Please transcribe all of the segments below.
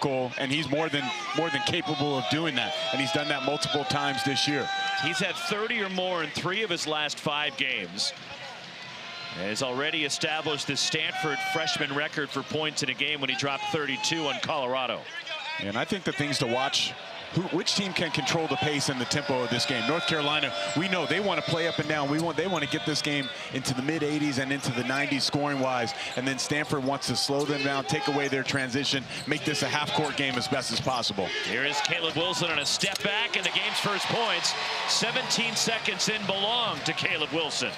physical, and he's more than capable of doing that. And he's done that multiple times this year. He's had 30 or more in 3 of his last 5 games. And has already established the Stanford freshman record for points in a game when he dropped 32 on Colorado. And I think the things to watch, which team can control the pace and the tempo of this game. North Carolina, we know they want to play up and down. They want to get this game into the mid-80s and into the 90s scoring-wise. And then Stanford wants to slow them down, take away their transition, make this a half-court game as best as possible. Here is Caleb Wilson on a step back, and the game's first points. 17 seconds in belong to Caleb Wilson.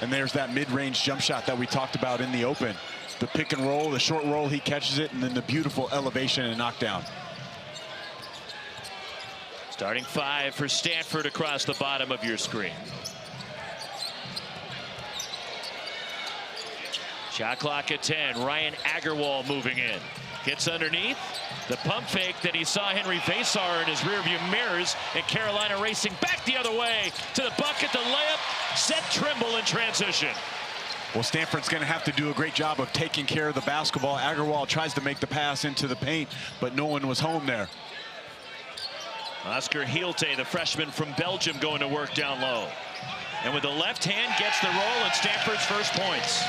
And there's that mid-range jump shot that we talked about in the open. The pick and roll, the short roll, he catches it, and then the beautiful elevation and knockdown. Starting 5 for Stanford across the bottom of your screen. Shot clock at 10. Ryan Agarwal moving in. Gets underneath. The pump fake that he saw Henry Vasar in his rearview mirrors, and Carolina racing back the other way to the bucket. The layup, set Trimble in transition. Well, Stanford's going to have to do a great job of taking care of the basketball. Agarwal tries to make the pass into the paint, but no one was home there. Oscar Hielte, the freshman from Belgium, going to work down low. And with the left hand, gets the roll, and Stanford's first points.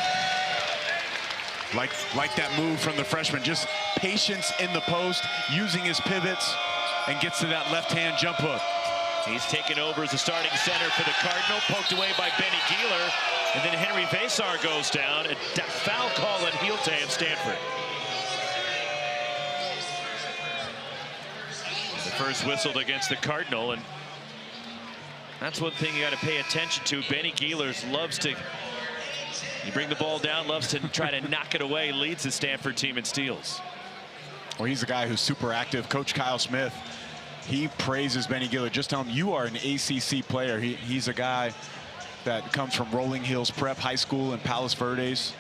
Like that move from the freshman, just patience in the post, using his pivots, and gets to that left-hand jump hook. He's taken over as the starting center for the Cardinal, poked away by Benny Geeler, and then Henry Vasar goes down. A foul call on Hielte of Stanford. The first whistled against the Cardinal, and that's one thing you got to pay attention to. Benny Geeler loves to, you bring the ball down, loves to try to knock it away, leads the Stanford team in steals. Well, he's a guy who's super active. Coach Kyle Smith, he praises Benny Geeler. Just tell him you are an ACC player. He's a guy that comes from Rolling Hills Prep High School in Palos Verdes.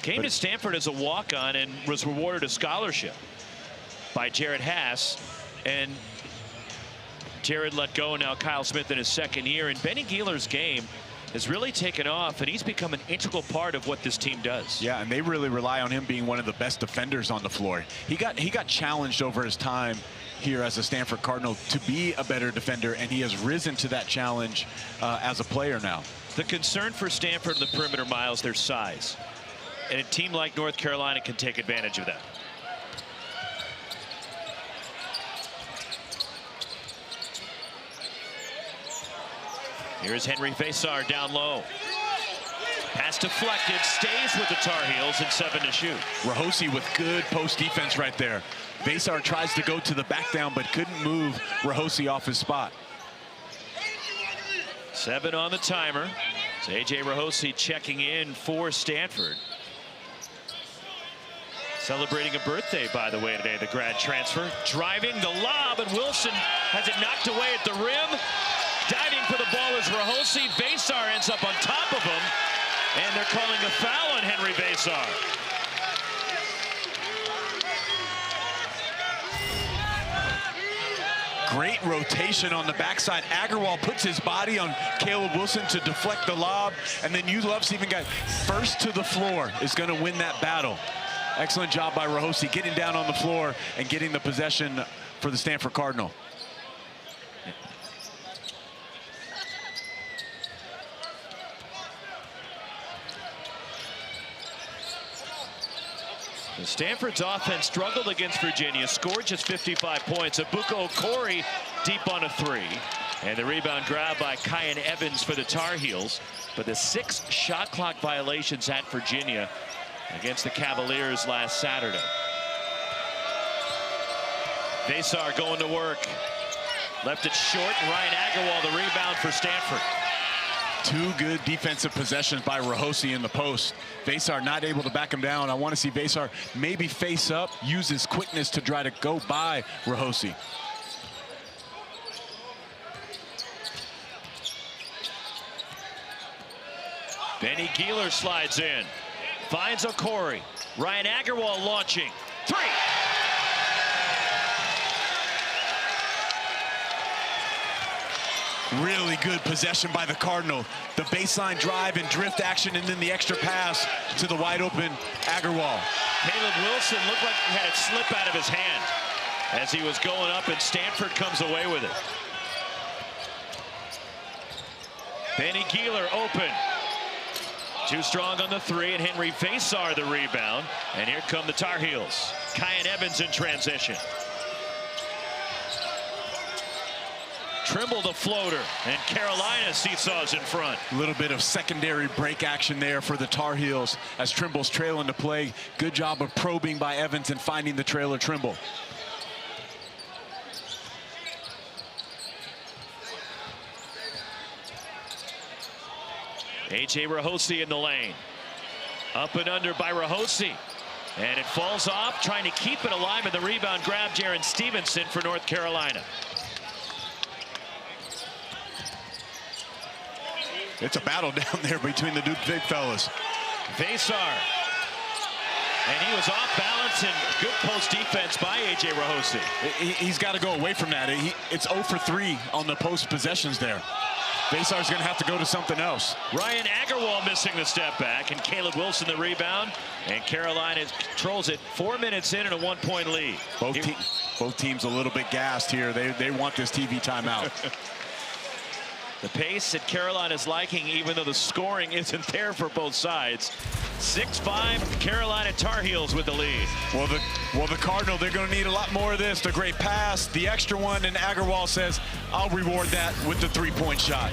Came to Stanford as a walk-on and was rewarded a scholarship by Jared Haas, and Jared let go. Now Kyle Smith in his second year, and Benny Geeler's game has really taken off, and he's become an integral part of what this team does. Yeah, and they really rely on him being one of the best defenders on the floor. He got challenged over his time here as a Stanford Cardinal to be a better defender, and he has risen to that challenge as a player now. The concern for Stanford on the perimeter, Miles, their size, and a team like North Carolina can take advantage of that. Here's Henry Vasar down low. Pass deflected, stays with the Tar Heels, and 7 to shoot. Rahosi with good post defense right there. Vasar tries to go to the back down, but couldn't move Rahosi off his spot. 7 on the timer. It's A.J. Rahosi checking in for Stanford. Celebrating a birthday, by the way, today, the grad transfer. Driving the lob, and Wilson has it knocked away at the rim. Diving for the ball is Rahosi. Vasar ends up on top of him, and they're calling a foul on Henry Vasar. Great rotation on the backside. Agarwal puts his body on Caleb Wilson to deflect the lob, and then Ulov's even got first to the floor is going to win that battle. Excellent job by Rahosi getting down on the floor and getting the possession for the Stanford Cardinal. Stanford's offense struggled against Virginia, scored just 55 points. Abuka Okori deep on a 3. And the rebound grab by Kyan Evans for the Tar Heels. But the 6 shot clock violations at Virginia against the Cavaliers last Saturday. Vasar going to work. Left it short, and Ryan Agarwal the rebound for Stanford. 2 good defensive possessions by Rahosi in the post. Vasar not able to back him down. I want to see Vasar maybe face up, use his quickness to try to go by Rahosi. Benny Geeler slides in, finds Okori. Ryan Agarwal launching. 3! Really good possession by the Cardinal. The baseline drive and drift action, and then the extra pass to the wide open Agarwal. Caleb Wilson looked like he had it slip out of his hand as he was going up, and Stanford comes away with it. Benny Keeler open. Too strong on the three, and Henry Fasar the rebound. And here come the Tar Heels. Kyan Evans in transition. Trimble the floater, and Carolina seesaws in front. A little bit of secondary break action there for the Tar Heels as Trimble's trailing to play. Good job of probing by Evans and finding the trailer Trimble. A.J. Rahosi in the lane. Up and under by Rahosi. And it falls off, trying to keep it alive, and the rebound grab, Jaron Stevenson for North Carolina. It's a battle down there between the two big fellas. Vasar. And he was off balance, and good post defense by A.J. Rahosi. He's got to go away from that. It's 0 for 3 on the post possessions there. Vasar's going to have to go to something else. Ryan Agarwal missing the step back, and Caleb Wilson the rebound. And Carolina controls it 4 minutes in and a 1-point lead. Both teams a little bit gassed here. They want this TV timeout. The pace that Carolina's liking, even though the scoring isn't there for both sides. 6-5 Carolina Tar Heels with the lead. Well, the Cardinal, they're going to need a lot more of this. The great pass, the extra one, and Agarwal says, I'll reward that with the three-point shot.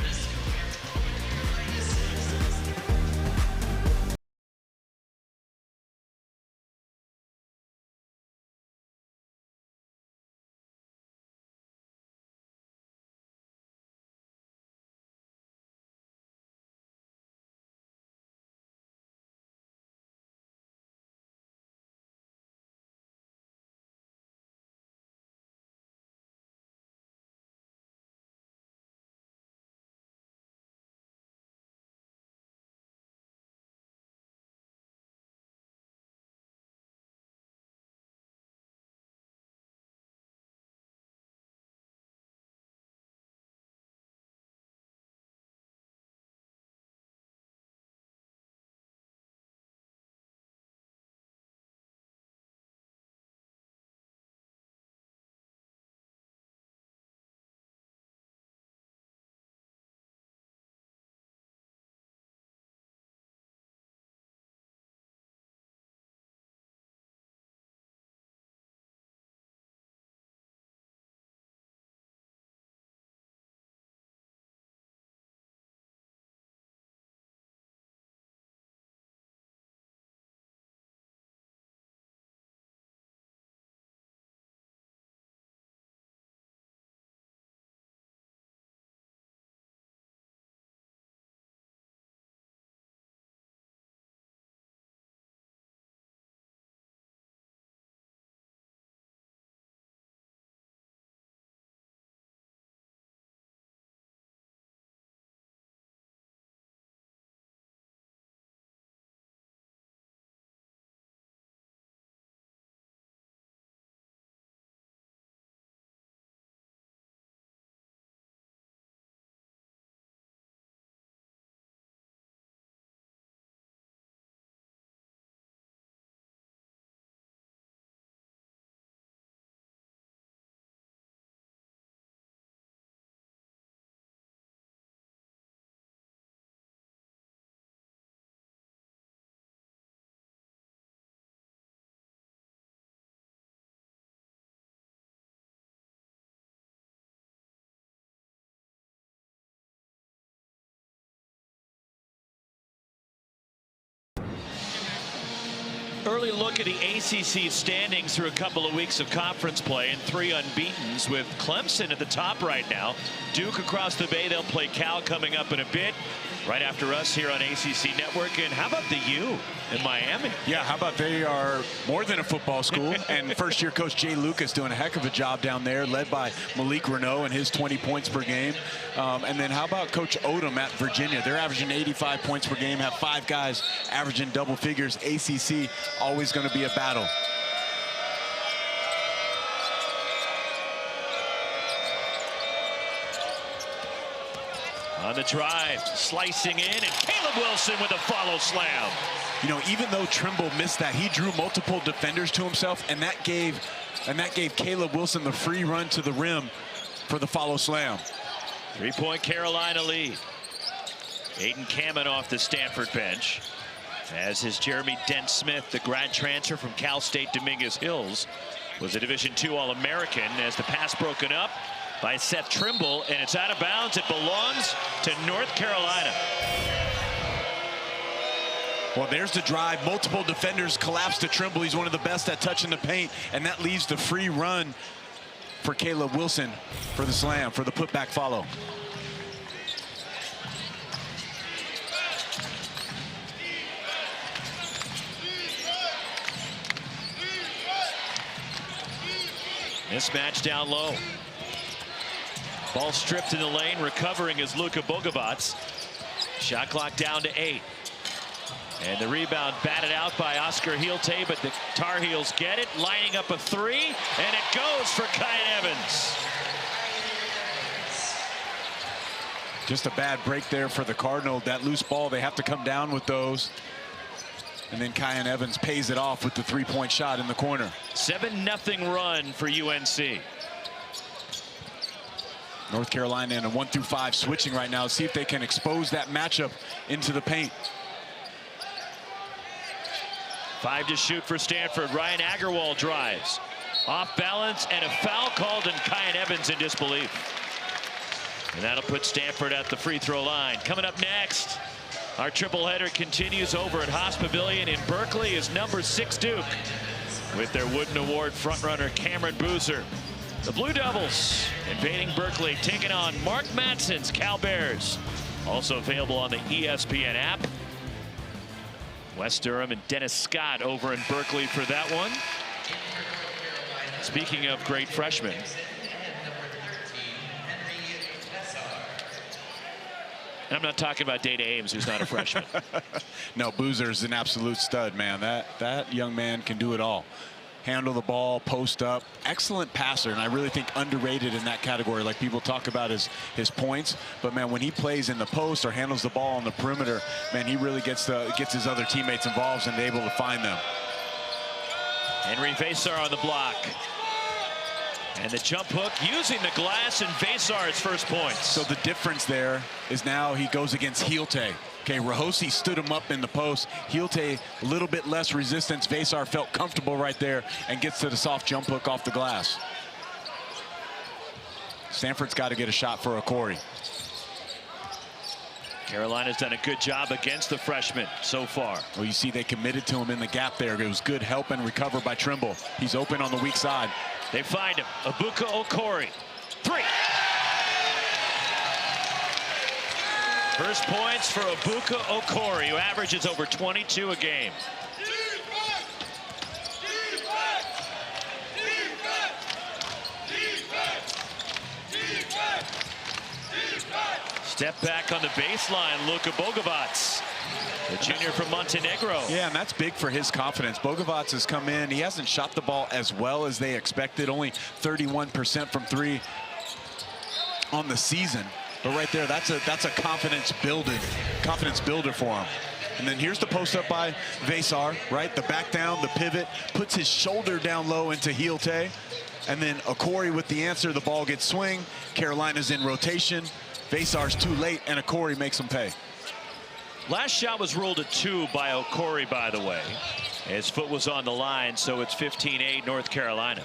Early look at the ACC standings through a couple of weeks of conference play and 3 unbeatens, with Clemson at the top right now. Duke across the bay. They'll play Cal coming up in a bit. Right after us here on ACC Network. And how about the U in Miami? Yeah, how about they are more than a football school. And first-year coach Jay Lucas doing a heck of a job down there, led by Malik Renault and his 20 points per game. And then how about Coach Odom at Virginia? They're averaging 85 points per game, have 5 guys averaging double figures. ACC always going to be a battle. On the drive, slicing in, and Caleb Wilson with a follow slam. You know, even though Trimble missed that, he drew multiple defenders to himself, and that gave Caleb Wilson the free run to the rim for the follow slam. 3-point Carolina lead. Aiden Kamen off the Stanford bench, as is Jeremy Dent-Smith, the grad transfer from Cal State Dominguez Hills, was a Division II All-American. As the pass broken up by Seth Trimble, and it's out of bounds. It belongs to North Carolina. Well, there's the drive. Multiple defenders collapse to Trimble. He's one of the best at touching the paint, and that leaves the free run for Caleb Wilson for the slam, for the putback follow. Mismatch down low. Ball stripped in the lane. Recovering is Luka Bogobats. Shot clock down to 8. And the rebound batted out by Oscar Hillte, but the Tar Heels get it. Lining up a 3, and it goes for Kyan Evans. Just a bad break there for the Cardinal. That loose ball, they have to come down with those. And then Kyan Evans pays it off with the 3-point shot in the corner. 7-0 run for UNC. North Carolina in a 1-through-5 switching right now. See if they can expose that matchup into the paint. 5 to shoot for Stanford. Ryan Agarwal drives. Off balance, and a foul called, and Kyan Evans in disbelief. And that'll put Stanford at the free throw line. Coming up next, our triple header continues over at Haas Pavilion in Berkeley is number 6 Duke, with their Wooden Award frontrunner Cameron Boozer. The Blue Devils invading Berkeley, taking on Mark Matson's Cal Bears. Also available on the ESPN app. Wes Durham and Dennis Scott over in Berkeley for that one. Speaking of great freshmen, and I'm not talking about Dana Ames, who's not a freshman. No, Boozer's an absolute stud, man. That young man can do it all. Handle the ball, post up, excellent passer, and I really think underrated in that category. Like people talk about his points, but man, when he plays in the post or handles the ball on the perimeter, man, he really gets his other teammates involved and able to find them. Henry Vesar on the block. And the jump hook using the glass, and Vesar's first points. So the difference there is now he goes against Hillte. Okay, Rahosi stood him up in the post. Hillte, a little bit less resistance. Vesar felt comfortable right there and gets to the soft jump hook off the glass. Stanford's got to get a shot for Okori. Carolina's done a good job against the freshman so far. Well, you see they committed to him in the gap there. It was good help and recover by Trimble. He's open on the weak side. They find him. Abuka Okori. 3. First points for Abuka Okori, who averages over 22 a game. Step back on the baseline, Luka Bogobats, the junior from Montenegro. Yeah, and that's big for his confidence. Bogobats has come in. He hasn't shot the ball as well as they expected. Only 31% from 3 on the season. But right there, that's a confidence builder for him. And then here's the post up by Vesar, right? The back down, the pivot, puts his shoulder down low into Hillte. And then Okori with the answer. The ball gets swing. Carolina's in rotation. Vesar's too late, and Okori makes him pay. Last shot was ruled a 2 by Okori, by the way. His foot was on the line, so it's 15-8 North Carolina.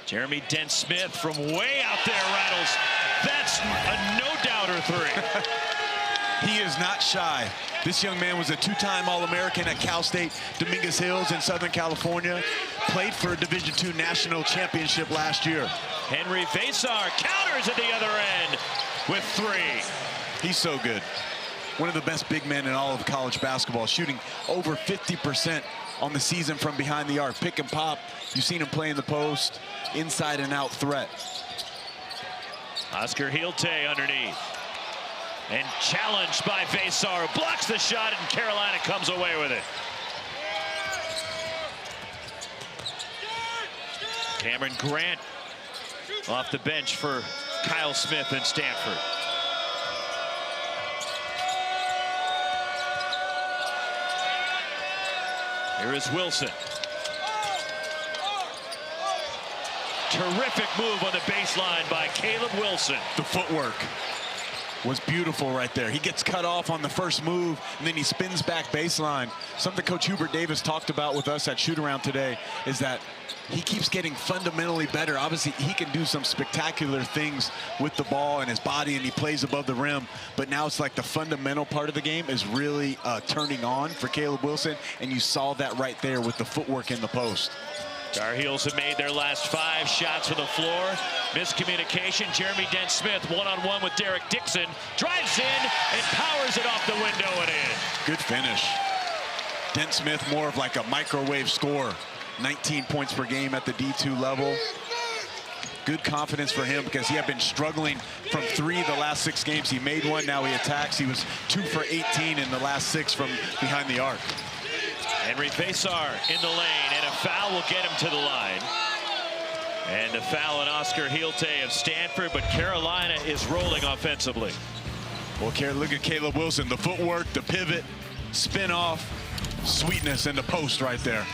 Jeremy Dent-Smith from way out there rattles. That's a no-doubter 3. He is not shy. This young man was a 2-time All-American at Cal State Dominguez Hills in Southern California. Played for a Division II national championship last year. Henry Vesar counters at the other end with 3. He's so good. One of the best big men in all of college basketball, shooting over 50% on the season from behind the arc. Pick and pop. You've seen him play in the post, inside and out threat. Oscar Hillte underneath. And challenged by Vesar, blocks the shot, and Carolina comes away with it. Cameron Grant off the bench for Kyle Smith and Stanford. Here is Wilson. Terrific move on the baseline by Caleb Wilson. The footwork was beautiful right there. He gets cut off on the first move, and then he spins back baseline. Something Coach Hubert Davis talked about with us at shoot-around today is that he keeps getting fundamentally better. Obviously, he can do some spectacular things with the ball and his body, and he plays above the rim. But now it's like the fundamental part of the game is really turning on for Caleb Wilson, and you saw that right there with the footwork in the post. Tar Heels have made their last 5 shots from the floor. Miscommunication. Jeremy Dent-Smith one-on-one with Derek Dixon. Drives in and powers it off the window and in. Good finish. Dent-Smith more of like a microwave scorer. 19 points per game at the D2 level. Good confidence for him because he had been struggling from 3 the last 6 games. He made one, now he attacks. He was 2 for 18 in the last 6 from behind the arc. Henry Faisar in the lane, and a foul will get him to the line. And a foul on Oscar Hielte of Stanford, but Carolina is rolling offensively. Well, look at Caleb Wilson. The footwork, the pivot, spin off, sweetness in the post right there.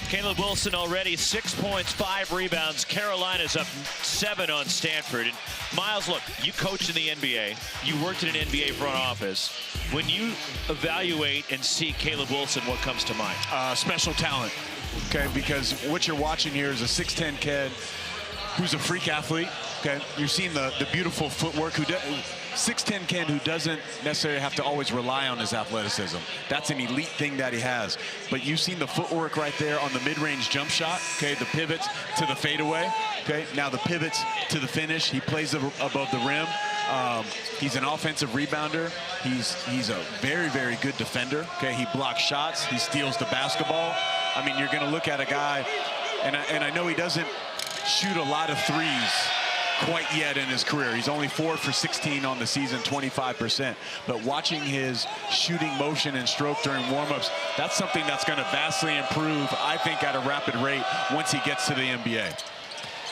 Caleb Wilson already 6 points, 5 rebounds. Carolina's up 7 on Stanford. And Miles, look, you coached in the NBA. You worked in an NBA front office. When you evaluate and see Caleb Wilson, what comes to mind? Special talent, okay? Because what you're watching here is a 6'10" kid who's a freak athlete, okay? You're seeing the beautiful footwork. 6'10" kid who doesn't necessarily have to always rely on his athleticism. That's an elite thing that he has. But you've seen the footwork right there on the mid-range jump shot, okay? The pivots to the fadeaway, okay? Now the pivots to the finish. He plays above the rim. He's an offensive rebounder. He's a very, very good defender. Okay, he blocks shots. He steals the basketball. I mean, you're going to look at a guy, and I know he doesn't shoot a lot of threes quite yet in his career. He's only 4 for 16 on the season, 25%. But watching his shooting motion and stroke during warmups, that's something that's going to vastly improve, I think, at a rapid rate once he gets to the NBA.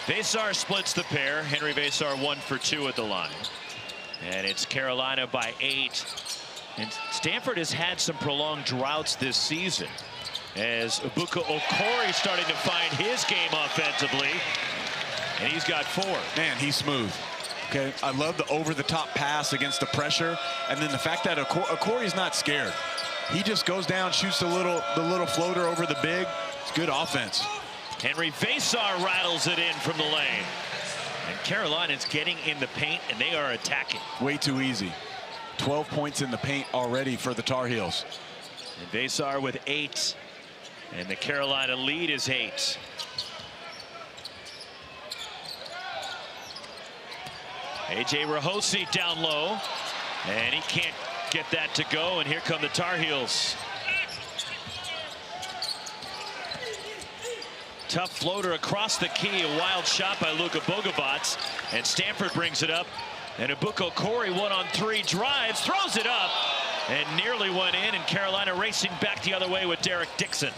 Vesar splits the pair. Henry Vesar 1 for 2 at the line. And it's Carolina by 8. And Stanford has had some prolonged droughts this season, as Ibuka Okori starting to find his game offensively. And he's got 4. Man, he's smooth. Okay, I love the over-the-top pass against the pressure, and then the fact that Okori's not scared. He just goes down, shoots the little floater over the big. It's good offense. Henry Vesar rattles it in from the lane. And Carolina's getting in the paint, and they are attacking. Way too easy. 12 points in the paint already for the Tar Heels. And Vesar with 8. And the Carolina lead is 8. A.J. Rahosi down low, and he can't get that to go, and here come the Tar Heels. Tough floater across the key, a wild shot by Luka Bogovac, and Stanford brings it up, and Ibuka Okori 1-on-3 drives, throws it up, and nearly went in, and Carolina racing back the other way with Derek Dixon.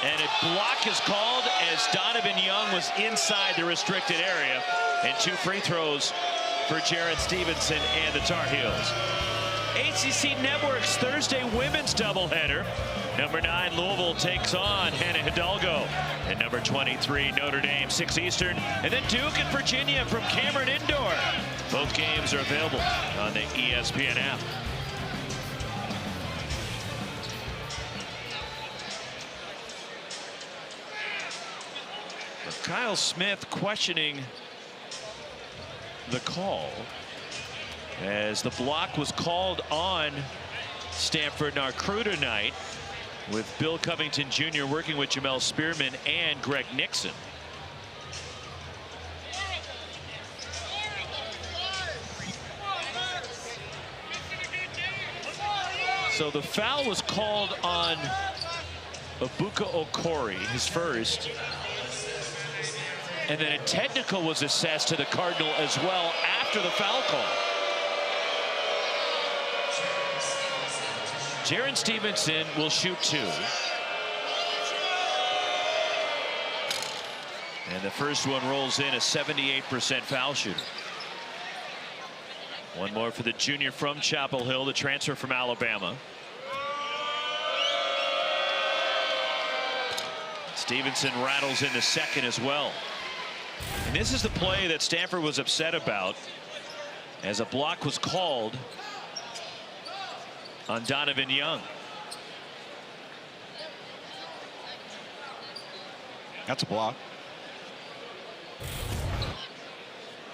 And a block is called as Donovan Young was inside the restricted area. And 2 free throws for Jared Stevenson and the Tar Heels. ACC Network's Thursday women's doubleheader. Number 9 Louisville takes on Hannah Hidalgo. And number 23 Notre Dame, 6 Eastern. And then Duke and Virginia from Cameron Indoor. Both games are available on the ESPN app. Kyle Smith questioning the call as the block was called on Stanford in our crew tonight, with Bill Covington Jr. working with Jamel Spearman and Greg Nixon. So the foul was called on Ibuka Okori, his first. And then a technical was assessed to the Cardinal as well after the foul call. Jared Stevenson will shoot 2. And the first one rolls in, a 78% foul shooter. One more for the junior from Chapel Hill, the transfer from Alabama. Stevenson rattles in the second as well. And this is the play that Stanford was upset about, as a block was called on Donovan Young. That's a block.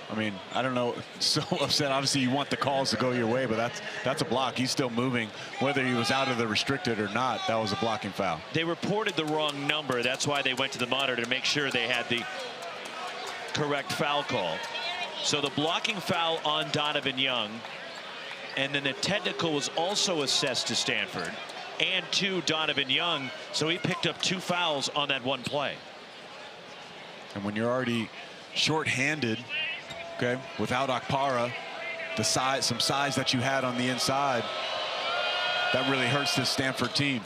I mean, I don't know, so upset. Obviously, you want the calls to go your way, but that's a block. He's still moving. Whether he was out of the restricted or not, that was a blocking foul. They reported the wrong number. That's why they went to the monitor to make sure they had the correct foul call. So the blocking foul on Donovan Young, and then the technical was also assessed to Stanford and to Donovan Young, so he picked up 2 fouls on that one play. And when you're already short-handed, okay, without Okpara, the size, some size that you had on the inside, that really hurts this Stanford team.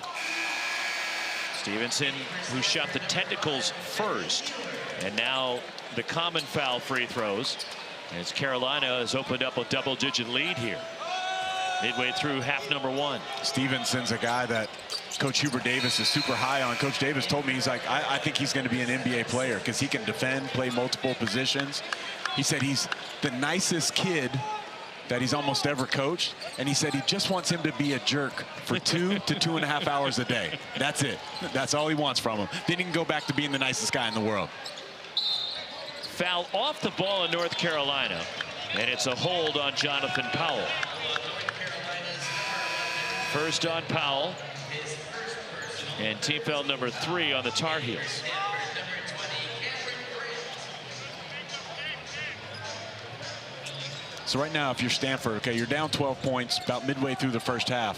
Stevenson, who shot the technicals first, and now the common foul free throws, as Carolina has opened up a double-digit lead here midway through half number 1. Stevenson's a guy that Coach Hubert Davis is super high on. Coach Davis told me, he's like, I think he's going to be an NBA player because he can defend, play multiple positions. He said he's the nicest kid that he's almost ever coached, and he said he just wants him to be a jerk for 2 to 2.5 hours a day. That's it. That's all he wants from him. Then he can go back to being the nicest guy in the world. Foul off the ball in North Carolina, and it's a hold on Jonathan Powell. First on Powell, and team foul number 3 on the Tar Heels. So right now, if you're Stanford, okay, you're down 12 points about midway through the first half.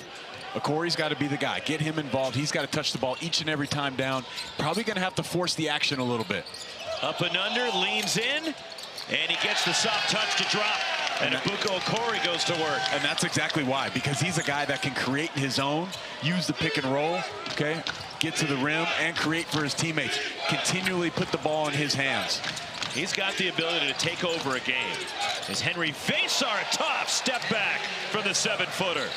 Corey's got to be the guy. Get him involved. He's got to touch the ball each and every time down. Probably going to have to force the action a little bit. Up and under, leans in, and he gets the soft touch to drop. And Abuka Okori goes to work. And that's exactly why, because he's a guy that can create his own, use the pick and roll, okay, get to the rim, and create for his teammates. Continually put the ball in his hands. He's got the ability to take over a game. As Henry Vasar, a tough step back from the 7-footer.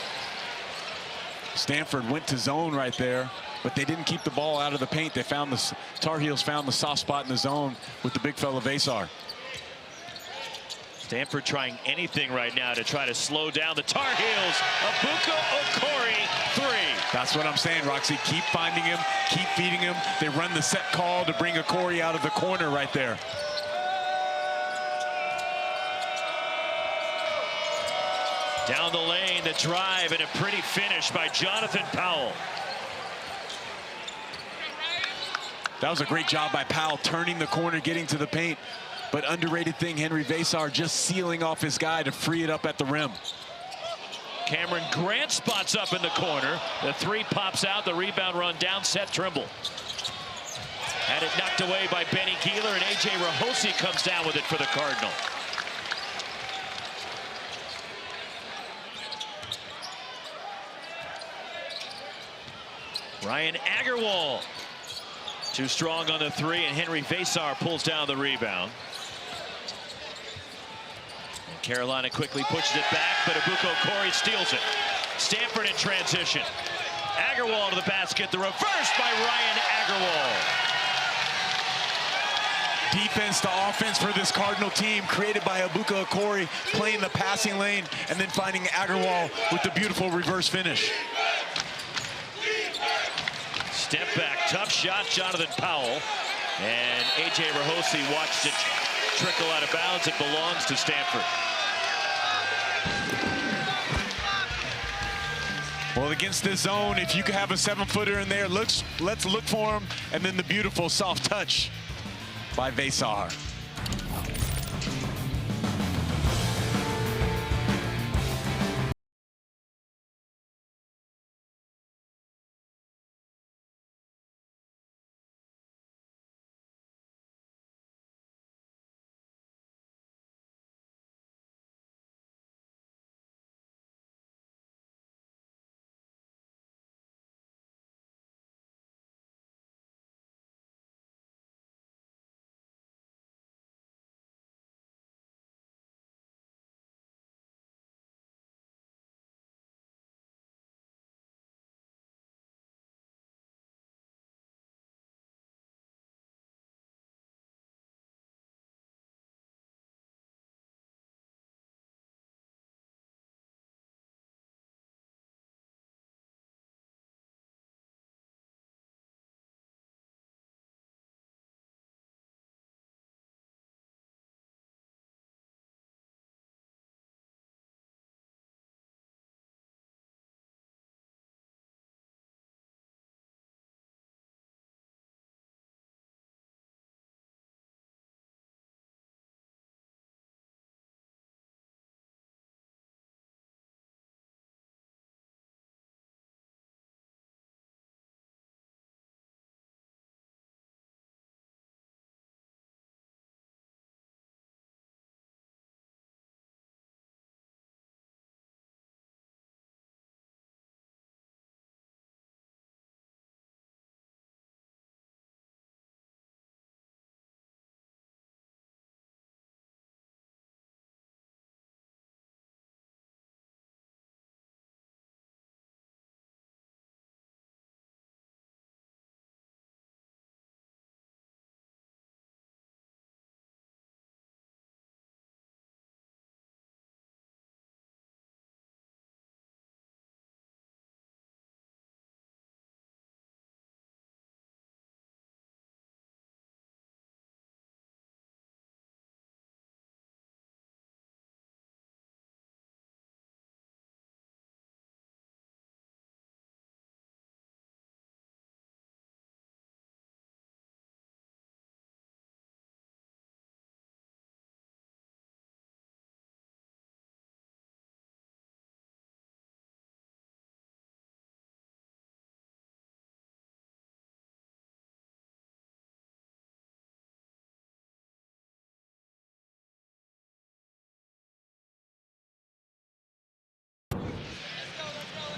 Stanford went to zone right there, but they didn't keep the ball out of the paint. They found the Tar Heels found the soft spot in the zone with the big fella Vasar. Stanford trying anything right now to try to slow down the Tar Heels. Abuka Okori, 3. That's what I'm saying, Roxy. Keep finding him, keep feeding him. They run the set call to bring Okori out of the corner right there. Down the lane, the drive, and a pretty finish by Jonathan Powell. That was a great job by Powell, turning the corner, getting to the paint. But underrated thing, Henry Vasar just sealing off his guy to free it up at the rim. Cameron Grant spots up in the corner. The 3 pops out, the rebound run down, Seth Trimble. Had it knocked away by Benny Keeler, and A.J. Rahosi comes down with it for the Cardinal. Ryan Agarwal, too strong on the 3, and Henry Vasar pulls down the rebound. And Carolina quickly pushes it back, but Abuka Okori steals it. Stanford in transition. Agarwal to the basket, the reverse by Ryan Agarwal. Defense to offense for this Cardinal team, created by Abuka Okori, playing the passing lane, and then finding Agarwal with the beautiful reverse finish. Step back, tough shot, Jonathan Powell. And A.J. Rahosi watched it trickle out of bounds. It belongs to Stanford. Well, against this zone, if you could have a 7-footer in there, let's look for him. And then the beautiful soft touch by Vasar.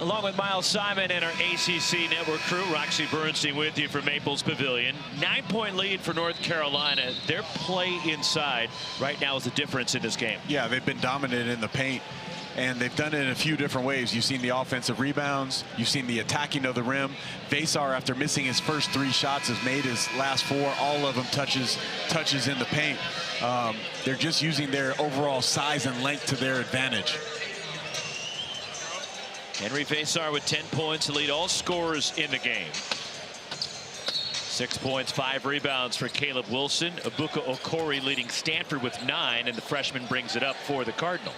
Along with Miles Simon and our ACC Network crew, Roxy Bernstein with you from Maples Pavilion. 9-point lead for North Carolina. Their play inside right now is the difference in this game. Yeah, they've been dominant in the paint, and they've done it in a few different ways. You've seen the offensive rebounds. You've seen the attacking of the rim. Vesar, after missing his first 3 shots, has made his last 4. All of them touches in the paint. They're just using their overall size and length to their advantage. Henry Vesar with 10 points to lead all scorers in the game. 6 points, 5 rebounds for Caleb Wilson. Abuka Okori leading Stanford with 9, and the freshman brings it up for the Cardinal.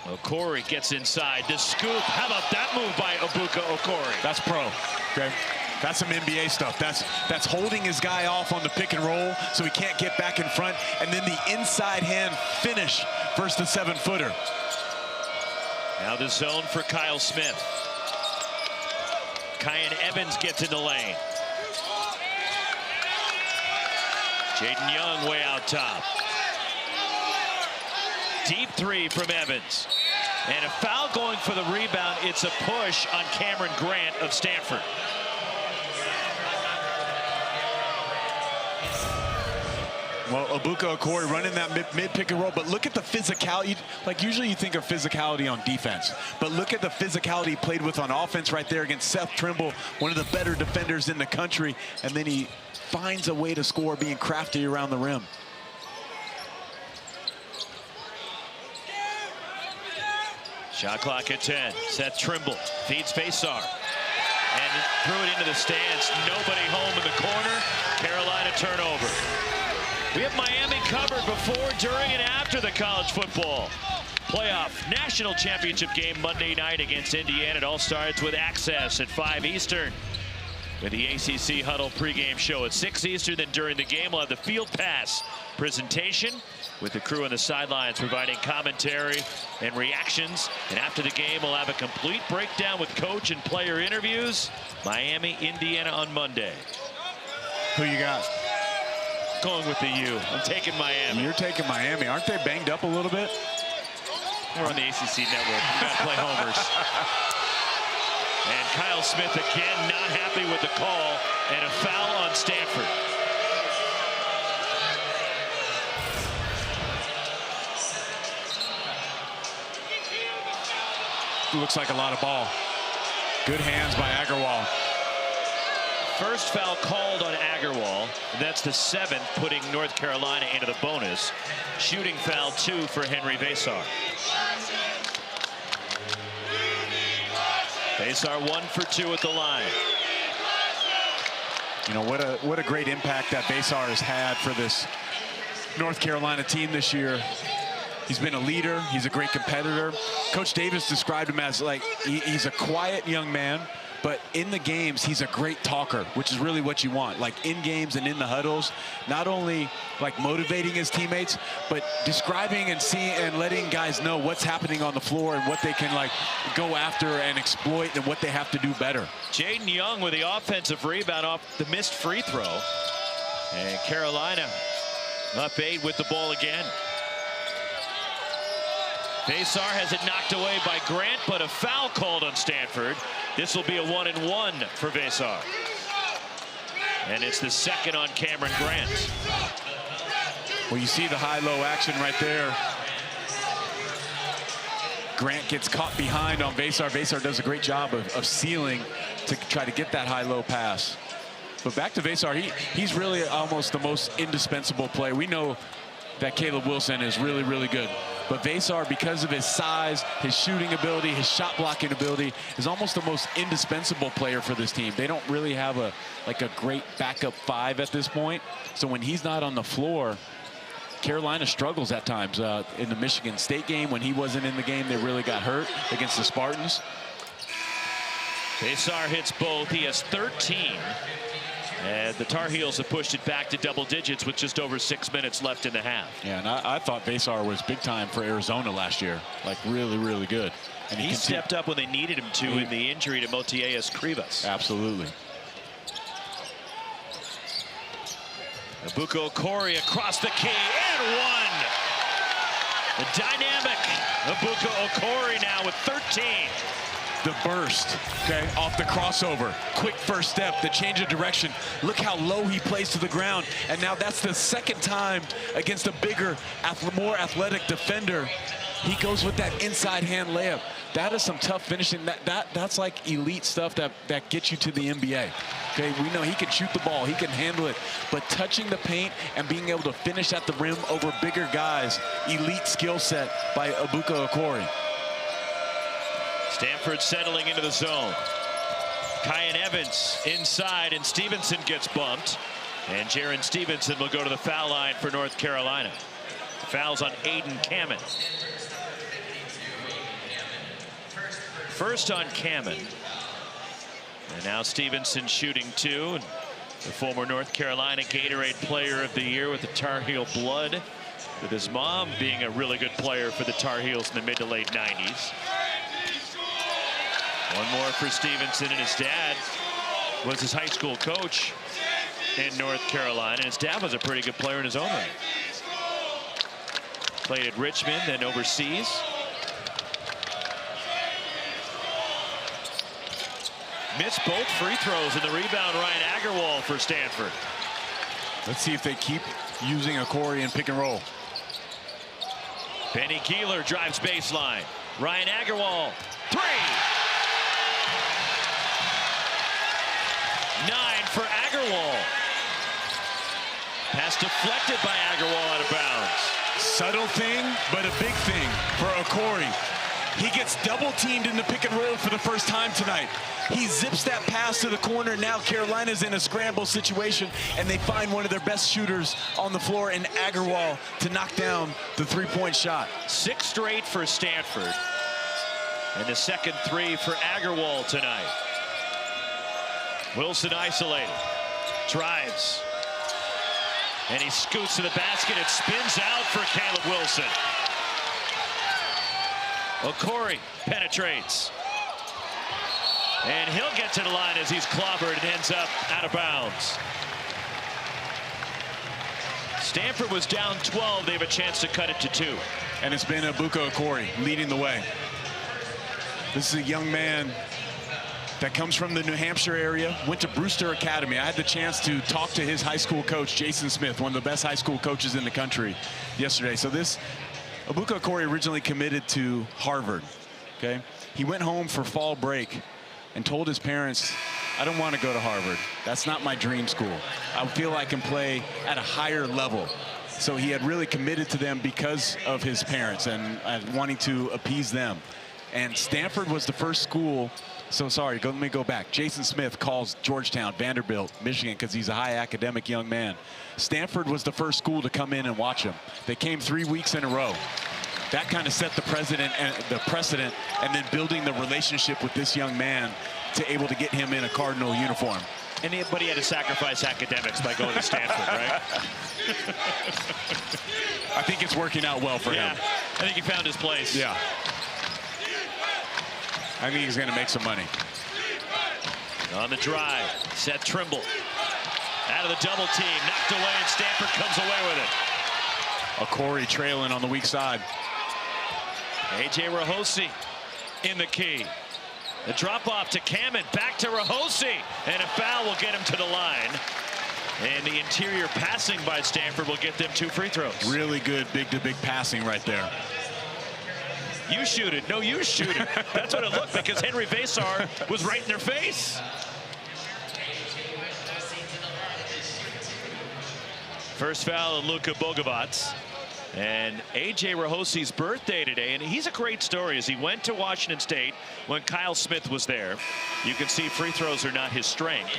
Okori gets inside. The scoop. How about that move by Abuka Okori? That's pro. Okay. That's some NBA stuff. That's holding his guy off on the pick and roll so he can't get back in front. And then the inside hand finish versus the 7-footer. Now the zone for Kyle Smith. Kyan Evans gets in the lane. Jaden Young way out top. Deep 3 from Evans. And a foul going for the rebound. It's a push on Cameron Grant of Stanford. Well, Abuka Okori running that mid pick and roll, but look at the physicality. Like, usually you think of physicality on defense, but look at the physicality he played with on offense right there against Seth Trimble, one of the better defenders in the country, and then he finds a way to score, being crafty around the rim. Shot clock at 10. Seth Trimble feeds Vesar and threw it into the stands. Nobody home in the corner. Carolina turnover. We have Miami covered before, during, and after the college football playoff national championship game Monday night against Indiana. It all starts with access at 5 Eastern. With the ACC Huddle pregame show at 6 Eastern. Then during the game, we'll have the Field Pass presentation with the crew on the sidelines providing commentary and reactions. And after the game, we'll have a complete breakdown with coach and player interviews. Miami, Indiana on Monday. Who you got? Going with the U. I'm taking Miami. You're taking Miami. Aren't they banged up a little bit? We're on the ACC network. We've got to play homers. And Kyle Smith again not happy with the call, and a foul on Stanford. Looks like a lot of ball. Good hands by Agarwal. First foul called on Agarwal. That's the 7th, putting North Carolina into the bonus. Shooting foul 2 for Henry Vesar. Vesar 1 for 2 at the line. You know, what a great impact that Vesar has had for this North Carolina team this year. He's been a leader. He's a great competitor. Coach Davis described him as, like, he's a quiet young man, but in the games, he's a great talker, which is really what you want. Like, in games and in the huddles, not only like motivating his teammates, but describing and seeing and letting guys know what's happening on the floor and what they can, like, go after and exploit and what they have to do better. Jaden Young with the offensive rebound off the missed free throw. And Carolina up 8 with the ball again. Vesar has it knocked away by Grant, but a foul called on Stanford. This will be a 1-and-1 for Vesar. And it's the 2nd on Cameron Grant. Well, you see the high-low action right there. Grant gets caught behind on Vesar. Vesar does a great job of sealing to try to get that high-low pass. But back to Vesar, he's really almost the most indispensable player. We know that Caleb Wilson is really, really good. But Vesar, because of his size, his shooting ability, his shot blocking ability, is almost the most indispensable player for this team. They don't really have a great backup 5 at this point. So when he's not on the floor, Carolina struggles at times. In the Michigan State game, when he wasn't in the game, they really got hurt against the Spartans. Vesar hits both. He has 13. And the Tar Heels have pushed it back to double digits with just over 6 minutes left in the half. Yeah, and I thought Vesar was big time for Arizona last year. Like, really, really good. And he stepped up when they needed him to in the injury to Motiejus Krivas. Absolutely. Abuka Okori across the key and 1. The dynamic Abuka Okori now with 13. The burst, okay, off the crossover. Quick first step, the change of direction. Look how low he plays to the ground. And now that's the second time against a bigger, more athletic defender. He goes with that inside hand layup. That is some tough finishing. That's like elite stuff that gets you to the NBA. Okay, we know he can shoot the ball, he can handle it, but touching the paint and being able to finish at the rim over bigger guys, elite skill set by Abuka Okori. Stanford settling into the zone. Kyan Evans inside, and Stevenson gets bumped. And Jaron Stevenson will go to the foul line for North Carolina. Fouls on Aiden Kamen. First on Kamen. And now Stevenson shooting 2. And the former North Carolina Gatorade Player of the Year with the Tar Heel blood, with his mom being a really good player for the Tar Heels in the mid to late 90s. One more for Stevenson, and his dad was his high school coach in North Carolina, and his dad was a pretty good player in his own right. Played at Richmond, then overseas. Missed both free throws, and the rebound Ryan Agarwal for Stanford. Let's see if they keep using Okori in pick and roll. Benny Keeler drives baseline. Ryan Agarwal, 3. 9 for Agarwal. Pass deflected by Agarwal out of bounds. Subtle thing, but a big thing for Okori. He gets double teamed in the pick and roll for the first time tonight. He zips that pass to the corner. Now Carolina's in a scramble situation, and they find one of their best shooters on the floor in Agarwal to knock down the three-point shot. 6 straight for Stanford. And the second 3 for Agarwal tonight. Wilson isolated. Drives. And he scoots to the basket. It spins out for Caleb Wilson. Okori penetrates. And he'll get to the line as he's clobbered and ends up out of bounds. Stanford was down 12. They have a chance to cut it to 2. And it's been Abuka Okori leading the way. This is a young man that comes from the New Hampshire area, went to Brewster Academy. I had the chance to talk to his high school coach, Jason Smith, one of the best high school coaches in the country, yesterday. So this, Abuka Okori originally committed to Harvard, okay? He went home for fall break and told his parents, I don't want to go to Harvard. That's not my dream school. I feel I can play at a higher level. So he had really committed to them because of his parents and wanting to appease them. And Stanford was the first school. So sorry, let me go back. Jason Smith calls Georgetown, Vanderbilt, Michigan, because he's a high academic young man. Stanford was the first school to come in and watch him. They came 3 weeks in a row. That kind of set the precedent, and then building the relationship with this young man to able to get him in a Cardinal uniform. Anybody had to sacrifice academics by going to Stanford, right? I think it's working out well for him. I think he found his place. Yeah. I think he's going to make some money. On the drive, Seth Trimble. Out of the double team, knocked away, and Stanford comes away with it. Okori trailing on the weak side. A.J. Rahosi in the key. The drop off to Kamen, back to Rahosi, and a foul will get him to the line. And the interior passing by Stanford will get them 2 free throws. Really good big-to-big passing right there. You shoot it. No, you shoot it. That's what it looked like, because Henry Vasar was right in their face. First foul on Luka Bogovac. And A.J. Rahosi's birthday today, and he's a great story as he went to Washington State when Kyle Smith was there. You can see free throws are not his strength,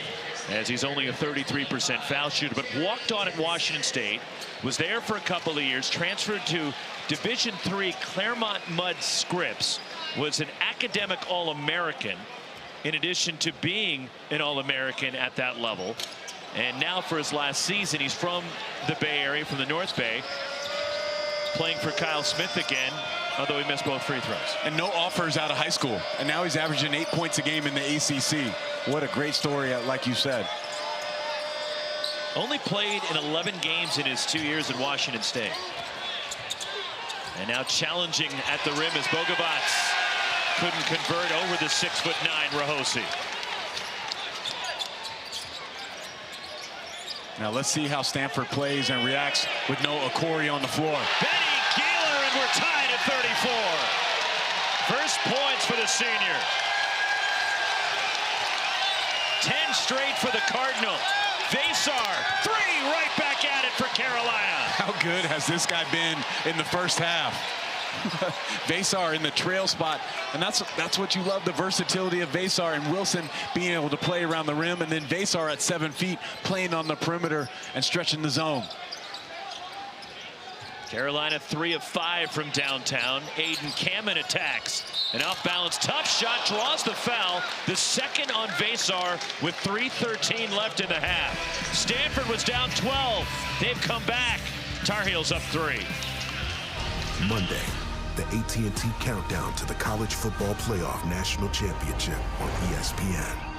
as he's only a 33% foul shooter, but walked on at Washington State, was there for a couple of years, transferred to Division III Claremont Mudd Scripps, was an academic All-American in addition to being an All-American at that level. And now for his last season, he's from the Bay Area, from the North Bay, playing for Kyle Smith again, although he missed both free throws. And no offers out of high school. And now he's averaging 8 points a game in the ACC. What a great story, like you said. Only played in 11 games in his 2 years at Washington State. And now challenging at the rim is Bogavats. Couldn't convert over the 6'9" Rahosi. Now let's see how Stanford plays and reacts with no Okori on the floor. Benny Keeler, and we're tied at 34. First points for the senior. 10 straight for the Cardinal. Vasar, 3, right back at it for Carolina. How good has this guy been in the first half? Vasar in the trail spot, and that's what you love, the versatility of Vasar and Wilson being able to play around the rim, and then Vasar at 7 feet playing on the perimeter and stretching the zone. Carolina 3 of 5 from downtown. Aiden Kamen attacks. An off-balance tough shot, draws the foul. The second on Vasar with 3:13 left in the half. Stanford was down 12. They've come back. Tar Heels up 3. Monday, the AT&T Countdown to the College Football Playoff National Championship on ESPN.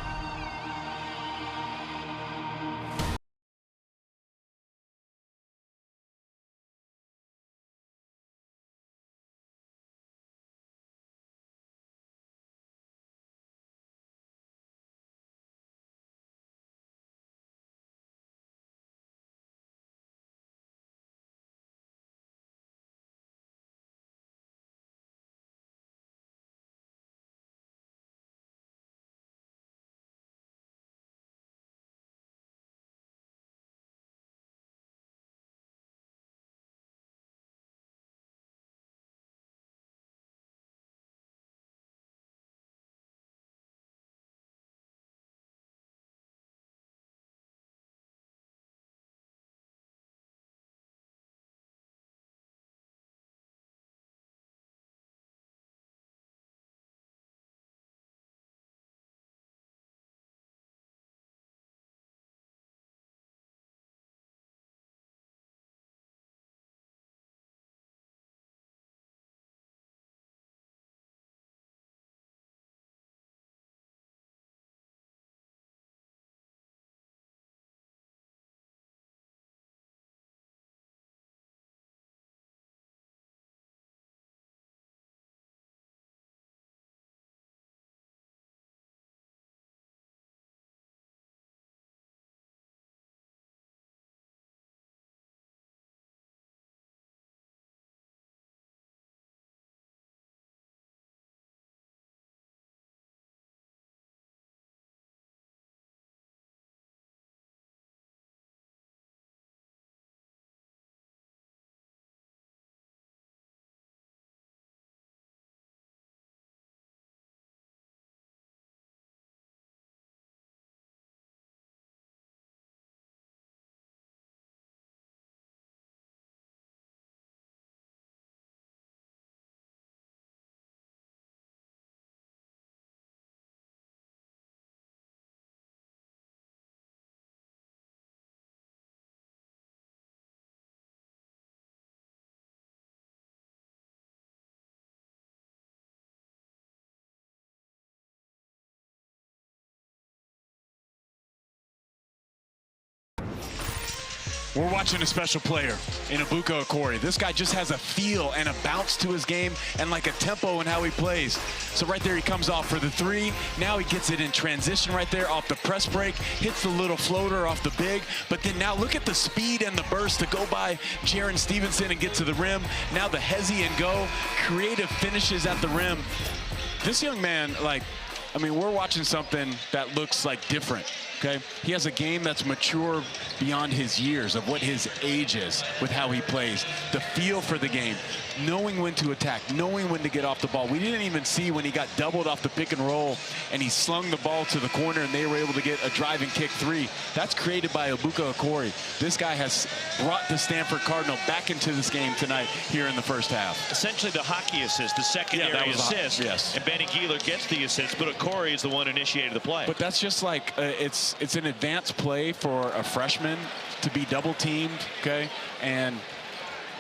We're watching a special player in Ebuka Okori. This guy just has a feel and a bounce to his game and like a tempo in how he plays. So right there he comes off for the 3. Now he gets it in transition right there off the press break, hits the little floater off the big, but then now look at the speed and the burst to go by Jaron Stevenson and get to the rim. Now the hezzy and go, creative finishes at the rim. This young man, I mean, we're watching something that looks like different. Okay, he has a game that's mature beyond his years of what his age is with how he plays. The feel for the game, knowing when to attack, knowing when to get off the ball. We didn't even see when he got doubled off the pick and roll and he slung the ball to the corner and they were able to get a driving kick 3. That's created by Ebuka Okori. This guy has brought the Stanford Cardinal back into this game tonight here in the first half. Essentially the hockey assist, the secondary assist. Yes. And Benny Keeler gets the assist, but Okori is the one who initiated the play. But that's just like, it's an advanced play for a freshman to be double teamed, okay? And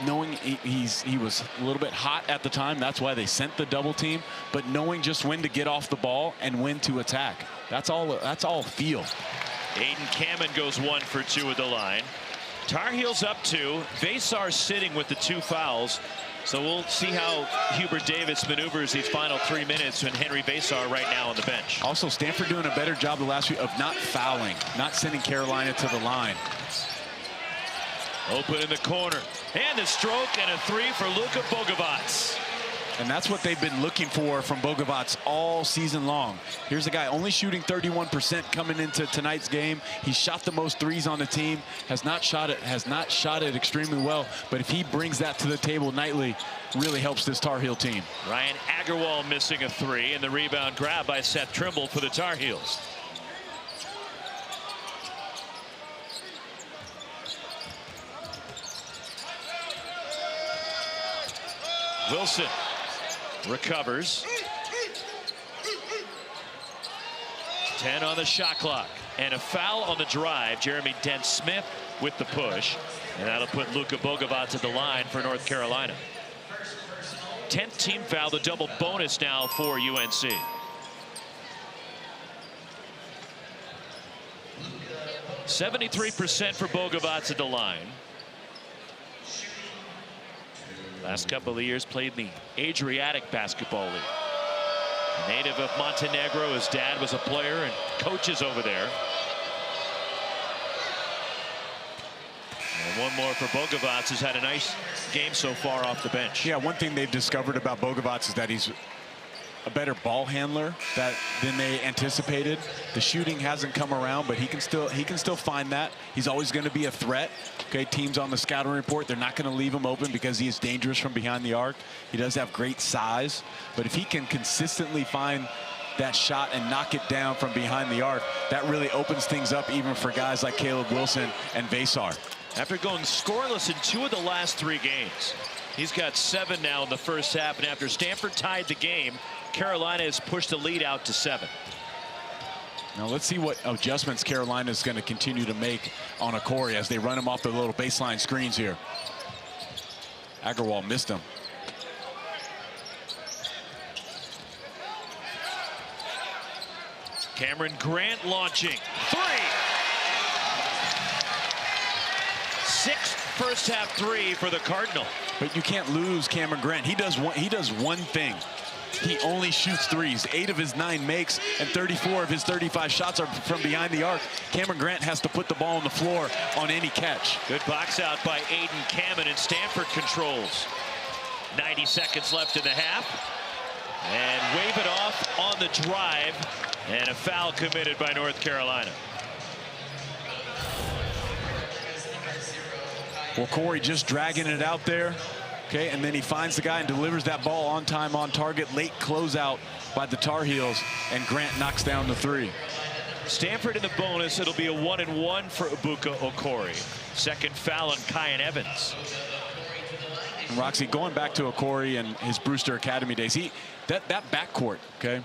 knowing he was a little bit hot at the time, that's why they sent the double team, but knowing just when to get off the ball and when to attack. That's all feel. Aiden Kamen goes 1 for 2 at the line. Tar Heels up 2. Vasar sitting with the 2 fouls. So we'll see how Hubert Davis maneuvers these final 3 minutes when Henry Basar right now on the bench. Also, Stanford doing a better job the last week of not fouling, not sending Carolina to the line. Open in the corner. And a stroke and a 3 for Luka Bogovac. And that's what they've been looking for from Bogovac all season long. Here's a guy only shooting 31% coming into tonight's game. He shot the most threes on the team, has not shot it extremely well. But if he brings that to the table nightly, really helps this Tar Heel team. Ryan Agarwal missing a 3, and the rebound grab by Seth Trimble for the Tar Heels. Wilson recovers. 10 on the shot clock. And a foul on the drive. Jeremy Dent-Smith with the push. And that'll put Luka Bogovac at the line for North Carolina. 10th team foul, the double bonus now for UNC. %73% for Bogovac at the line. Last couple of years played in the Adriatic Basketball League. A native of Montenegro, his dad was a player and coaches over there. And one more for Bogovac, who's had a nice game so far off the bench. Yeah, one thing they've discovered about Bogovac is that he's a better ball handler than they anticipated. The shooting hasn't come around, but he can still find that. He's always going to be a threat. Okay, teams on the scouting report, they're not going to leave him open because he is dangerous from behind the arc. He does have great size, but if he can consistently find that shot and knock it down from behind the arc, that really opens things up even for guys like Caleb Wilson and Basar. After going scoreless in 2 of the last 3 games, he's got 7 now in the first half, and after Stanford tied the game, Carolina has pushed the lead out to 7. Now let's see what adjustments Carolina is going to continue to make on Okori as they run him off the little baseline screens here. Agarwal missed him. Cameron Grant launching. 3. 6th first half 3 for the Cardinal. But you can't lose Cameron Grant. He does one thing. He only shoots threes. 8 of his 9 makes, and 34 of his 35 shots are from behind the arc. Cameron Grant has to put the ball on the floor on any catch. Good box out by Aiden Cameron, and Stanford controls. 90 seconds left in the half. And wave it off on the drive. And a foul committed by North Carolina. Well, Corey just dragging it out there. Okay, and then he finds the guy and delivers that ball on time, on target. Late closeout by the Tar Heels, and Grant knocks down the 3. Stanford in the bonus. It'll be a 1-and-1 for Ibuka Okori. Second foul on Kyan Evans. And Roxy, going back to Okori and his Brewster Academy days, that backcourt, okay,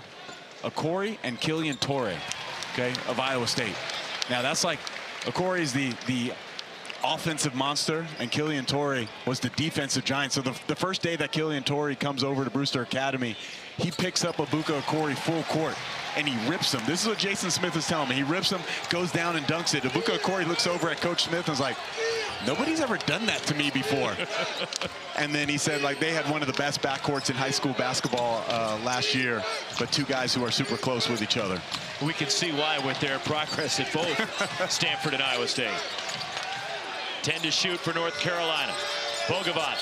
Okori and Killian Torrey, okay, of Iowa State. Now that's like Okori is the offensive monster, and Killian Torrey was the defensive giant. So the first day that Killian Torrey comes over to Brewster Academy, he picks up Ibuka Okori full court and he rips him. This is what Jason Smith is telling me. He rips him, goes down and dunks it. Ibuka Okori looks over at Coach Smith and is like, nobody's ever done that to me before. And then he said, like, they had one of the best backcourts in high school basketball last year, but 2 guys who are super close with each other. We can see why with their progress at both Stanford and Iowa State. 10 to shoot for North Carolina. Bogovac.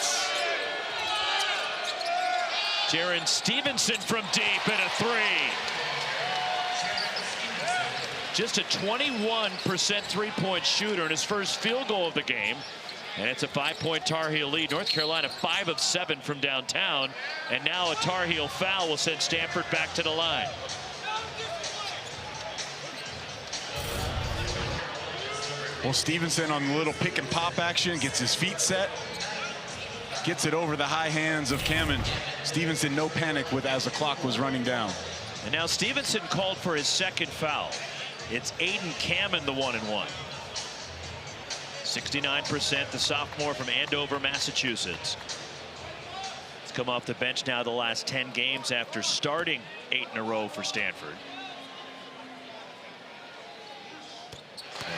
Jaron Stevenson from deep and a 3. Just a 21% three-point shooter in his first field goal of the game. And it's a 5-point Tar Heel lead. North Carolina 5 of 7 from downtown. And now a Tar Heel foul will send Stanford back to the line. Well, Stevenson on the little pick and pop action, gets his feet set, gets it over the high hands of Cameron. Stevenson, no panic as the clock was running down. And now Stevenson called for his second foul. It's Aiden Cameron, the 1-and-1. 69%, the sophomore from Andover, Massachusetts. He's come off the bench now the last 10 games after starting 8 in a row for Stanford.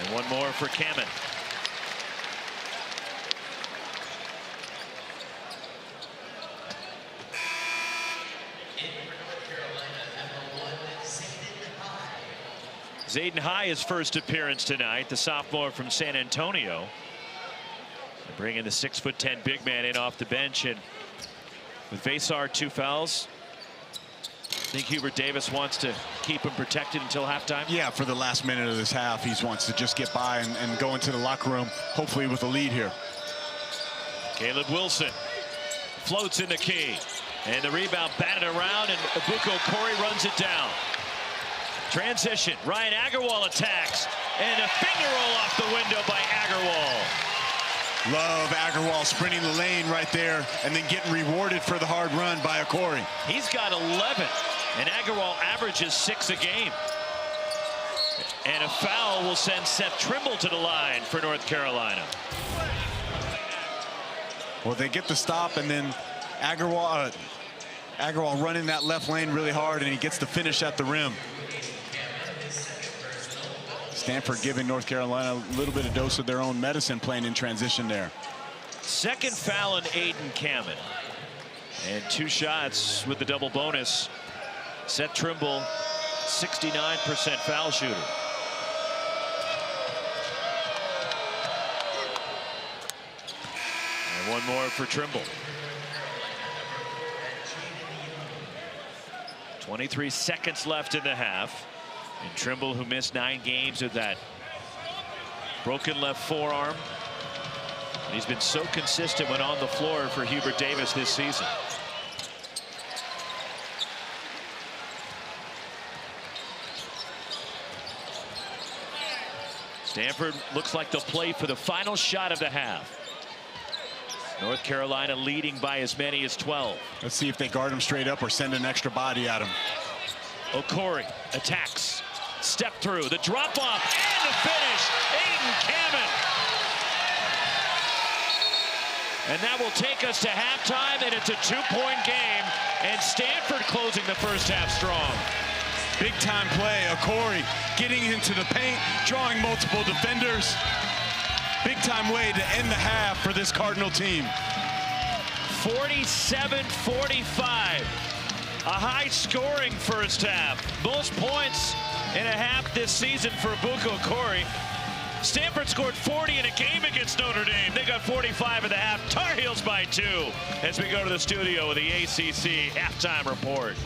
And one more for Cameron. Zayden High, his first appearance tonight, the sophomore from San Antonio. Bringing the 6'10" big man in off the bench, and with Vasar 2 fouls, I think Hubert Davis wants to keep him protected until halftime. Yeah, for the last minute of this half, he wants to just get by and go into the locker room, hopefully with a lead here. Caleb Wilson floats in the key, and the rebound batted around, and Abuko Corey runs it down. Transition, Ryan Agarwal attacks, and a finger roll off the window by Agarwal. Love Agarwal sprinting the lane right there and then getting rewarded for the hard run by Corey. He's got 11, and Agarwal averages 6 a game. And a foul will send Seth Trimble to the line for North Carolina. Well, they get the stop, and then Agarwal running that left lane really hard, and he gets the finish at the rim. Stanford giving North Carolina a little bit of dose of their own medicine playing in transition there. Second foul on Aiden Kamen. And 2 shots with the double bonus. Seth Trimble, 69% foul shooter. And 1 more for Trimble. 23 seconds left in the half. And Trimble, who missed 9 games with that broken left forearm. And he's been so consistent when on the floor for Hubert Davis this season. Stanford looks like they'll play for the final shot of the half. North Carolina leading by as many as 12. Let's see if they guard him straight up or send an extra body at him. Okori attacks. Step through, the drop off, and the finish. Aiden Kamen. And that will take us to halftime, and it's a 2-point game. And Stanford closing the first half strong. Big time play. Okori getting into the paint, drawing multiple defenders. Big time way to end the half for this Cardinal team. 47-45. A high-scoring first half. Most points in a half this season for Abuko Corey. Stanford scored 40 in a game against Notre Dame. They got 45 in the half. Tar Heels by 2 as we go to the studio with the ACC halftime report.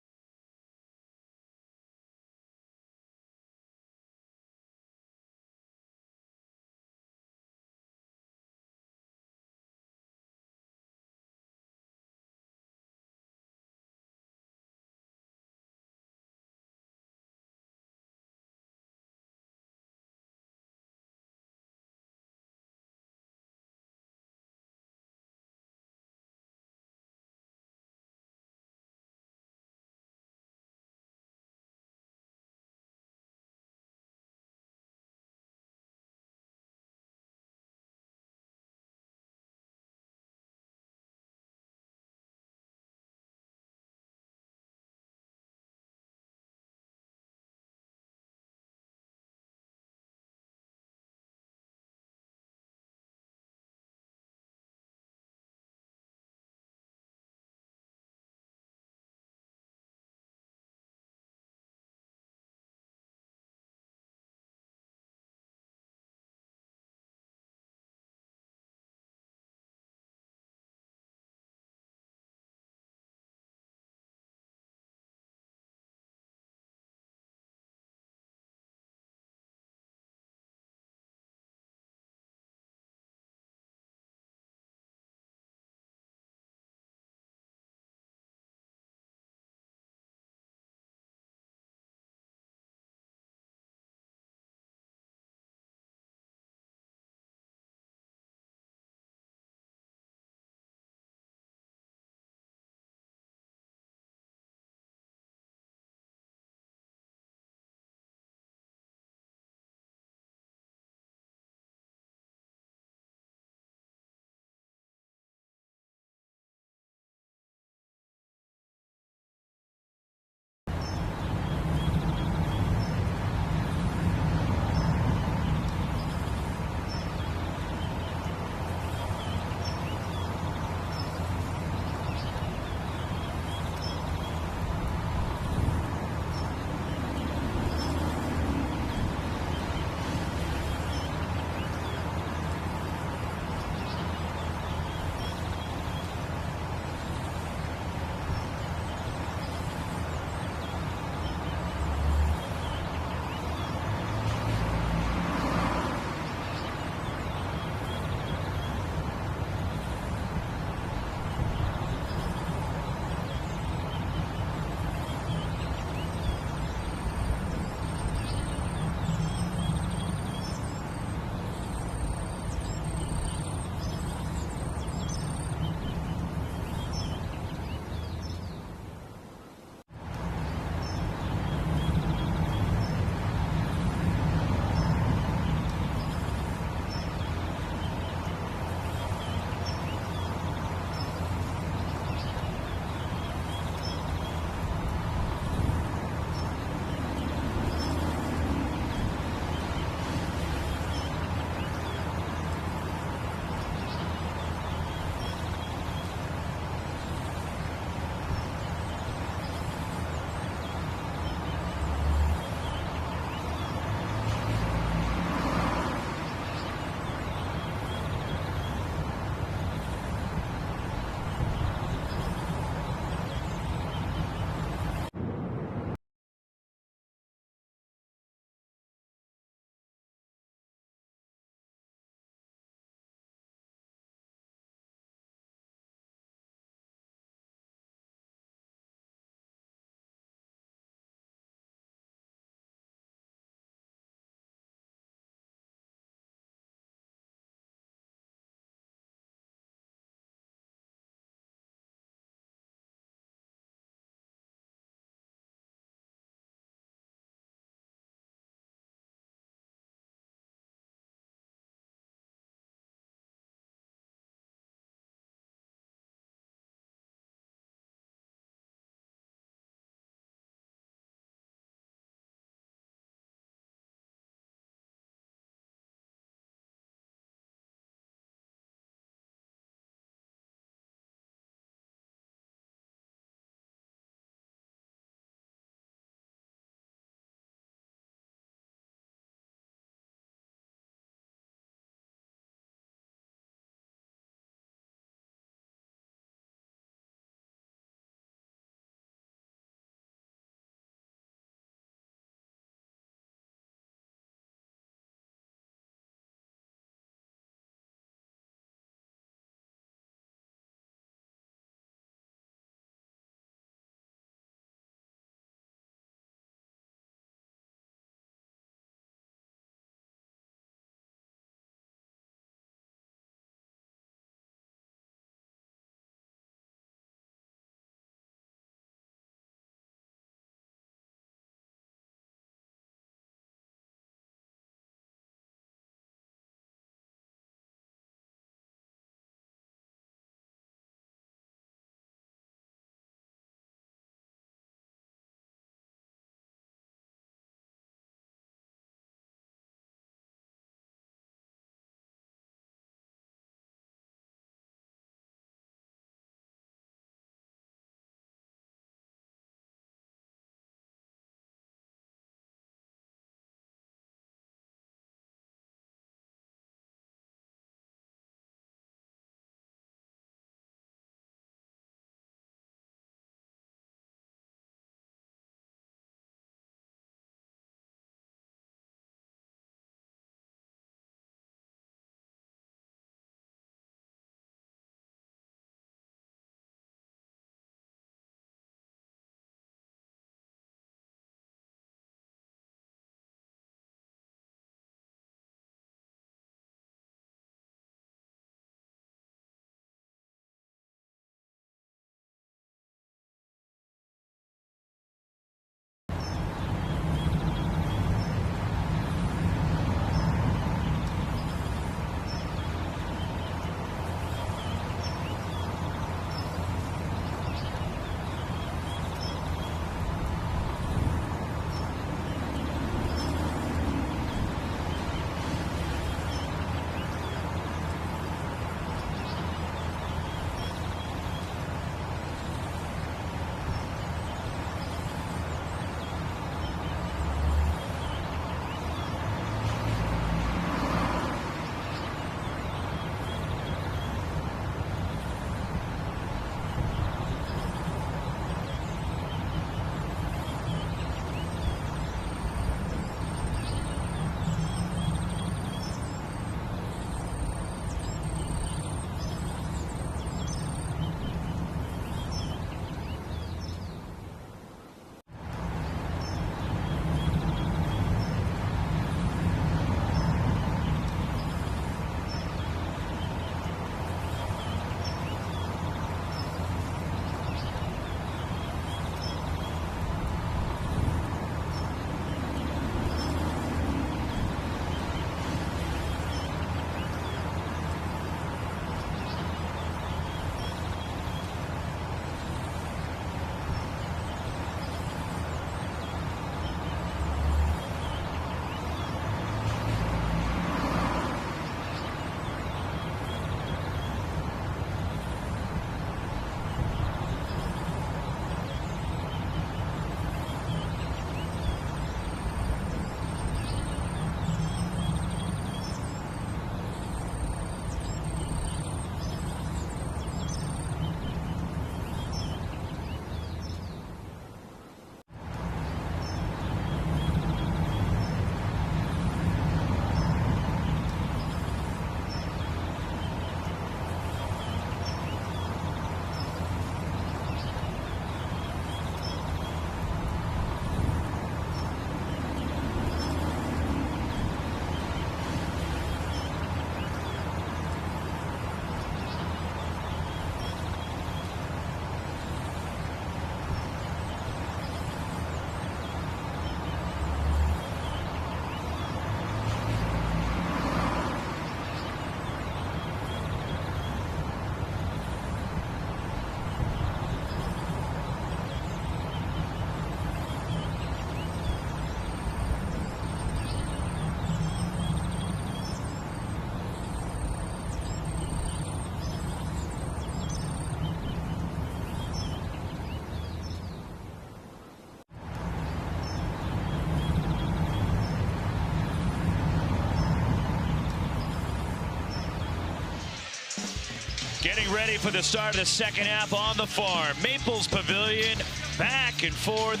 Getting ready for the start of the second half on the farm. Maples Pavilion, back and forth,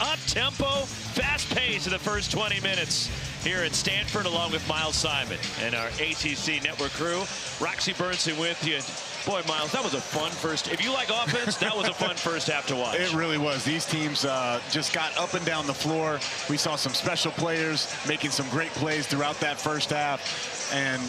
up-tempo, fast pace in the first 20 minutes here at Stanford, along with Miles Simon and our ACC Network crew. Roxy Burnson with you. Boy, Miles, that was a fun first. If you like offense, that was a fun first half to watch. It really was. These teams just got up and down the floor. We saw some special players making some great plays throughout that first half. And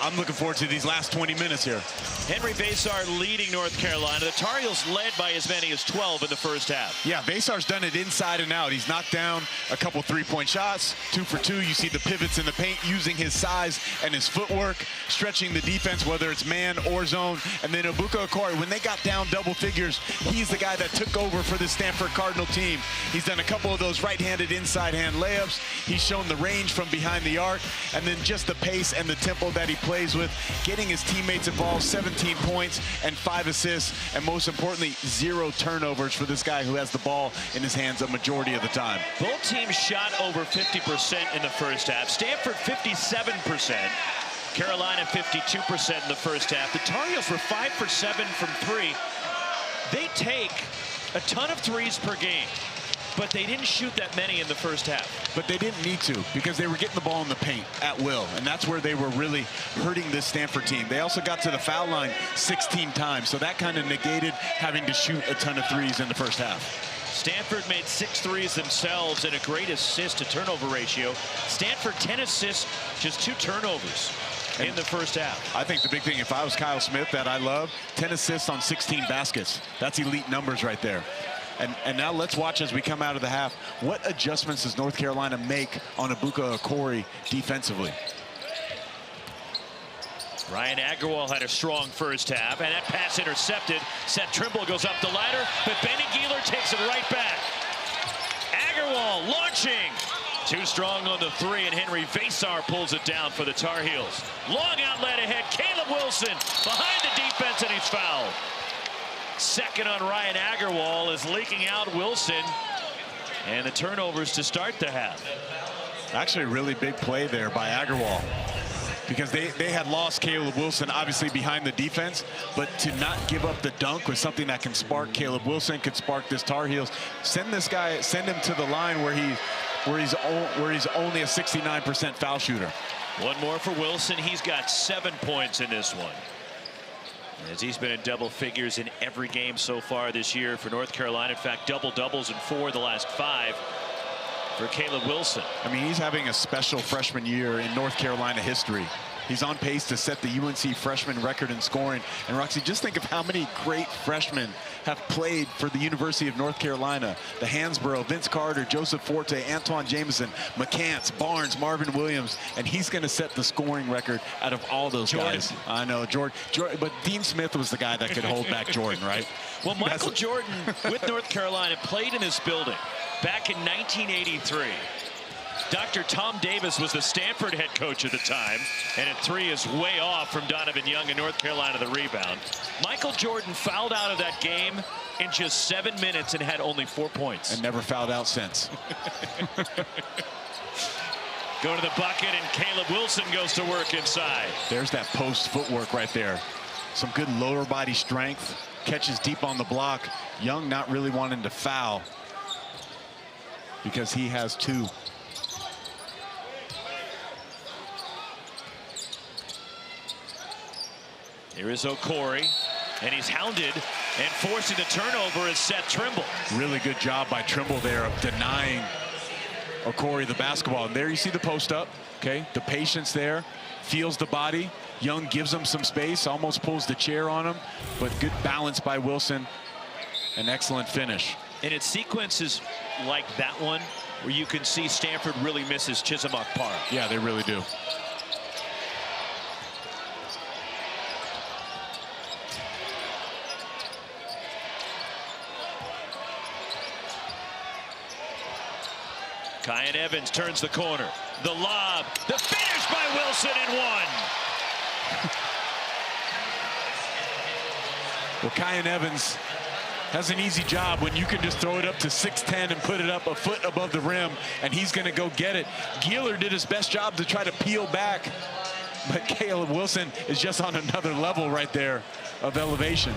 I'm looking forward to these last 20 minutes here. Henry Basar leading North Carolina. The Tar Heels led by as many as 12 in the first half. Yeah, Basar's done it inside and out. He's knocked down a couple three-point shots, 2 for 2. You see the pivots in the paint using his size and his footwork, stretching the defense, whether it's man or zone. And then Ebuka Okori, when they got down double figures, he's the guy that took over for the Stanford Cardinal team. He's done a couple of those right-handed inside-hand layups. He's shown the range from behind the arc, and then just the pace and the tempo that he plays with, getting his teammates involved. 17 points and 5 assists, and most importantly, 0 turnovers for this guy who has the ball in his hands a majority of the time. Both teams shot over 50% in the first half. Stanford 57%. Carolina 52% in the first half. The Tar Heels were 5 for 7 from 3. They take a ton of threes per game, but they didn't shoot that many in the first half. But they didn't need to, because they were getting the ball in the paint at will, and that's where they were really hurting this Stanford team. They also got to the foul line 16 times, so that kind of negated having to shoot a ton of threes in the first half. Stanford made 6 threes themselves and a great assist to turnover ratio. Stanford 10 assists, just 2 turnovers in the first half. I think the big thing, if I was Kyle Smith, that I love, 10 assists on 16 baskets. That's elite numbers right there. And now let's watch as we come out of the half. What adjustments does North Carolina make on Ebuka Okori defensively? Ryan Agarwal had a strong first half, and that pass intercepted. Seth Trimble goes up the ladder, but Benny Giler takes it right back. Agarwal launching. Too strong on the 3, and Henry Basar pulls it down for the Tar Heels. Long outlet ahead. Caleb Wilson behind the defense, and he's fouled. Second on Ryan Agarwal is leaking out Wilson, and the turnovers to start the half. Actually, a really big play there by Agarwal, because they had lost Caleb Wilson obviously behind the defense, but to not give up the dunk was something that can spark Caleb Wilson, could spark this Tar Heels. Send this guy, send him to the line where he's only a 69% foul shooter. One more for Wilson. He's got 7 points in this one, as he's been in double figures in every game so far this year for North Carolina. In fact, double-doubles in 4 of the last 5 for Caleb Wilson. I mean, he's having a special freshman year in North Carolina history. He's on pace to set the UNC freshman record in scoring. And Roxy, just think of how many great freshmen have played for the University of North Carolina. The Hansborough, Vince Carter, Joseph Forte, Antoine Jameson, McCants, Barnes, Marvin Williams, and he's going to set the scoring record out of all those guys. I know, Jordan, but Dean Smith was the guy that could hold back Jordan, right? Well, Michael Jordan with North Carolina played in this building back in 1983. Dr. Tom Davis was the Stanford head coach at the time, and at 3 is way off from Donovan Young in North Carolina, the rebound. Michael Jordan fouled out of that game in just 7 minutes and had only 4 points. And never fouled out since. Go to the bucket, and Caleb Wilson goes to work inside. There's that post footwork right there. Some good lower body strength. Catches deep on the block. Young not really wanting to foul because he has 2. Here is Okori, and he's hounded, and forcing the turnover is Seth Trimble. Really good job by Trimble there of denying Okori the basketball. And there you see the post up, okay? The patience there, feels the body. Young gives him some space, almost pulls the chair on him, but good balance by Wilson. An excellent finish. And it's sequences like that one where you can see Stanford really misses Chisamok Park. Yeah, they really do. Kyan Evans turns the corner. The lob. The finish by Wilson and 1. Well, Kyan Evans has an easy job when you can just throw it up to 6'10" and put it up a foot above the rim, and he's going to go get it. Giler did his best job to try to peel back but Caleb Wilson is just on another level right there of elevation.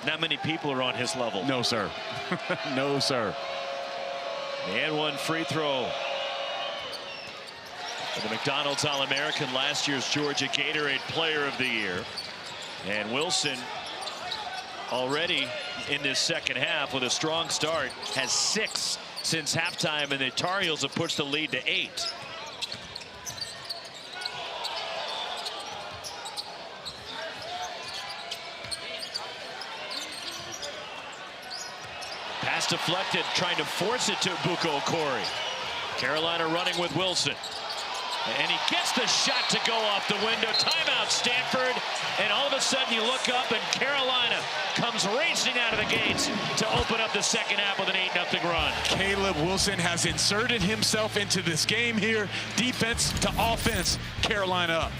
Not many people are on his level. No, sir. No, sir. And one free throw. The McDonald's All-American, last year's Georgia Gatorade Player of the Year. And Wilson already in this second half with a strong start, has 6 since halftime, and the Tar Heels have pushed the lead to 8. Pass deflected, trying to force it to Buko Okori. Carolina running with Wilson. And he gets the shot to go off the window. Timeout, Stanford. And all of a sudden you look up and Carolina comes racing out of the gates to open up the second half with an 8-0 run. Caleb Wilson has inserted himself into this game here. Defense to offense. Carolina up.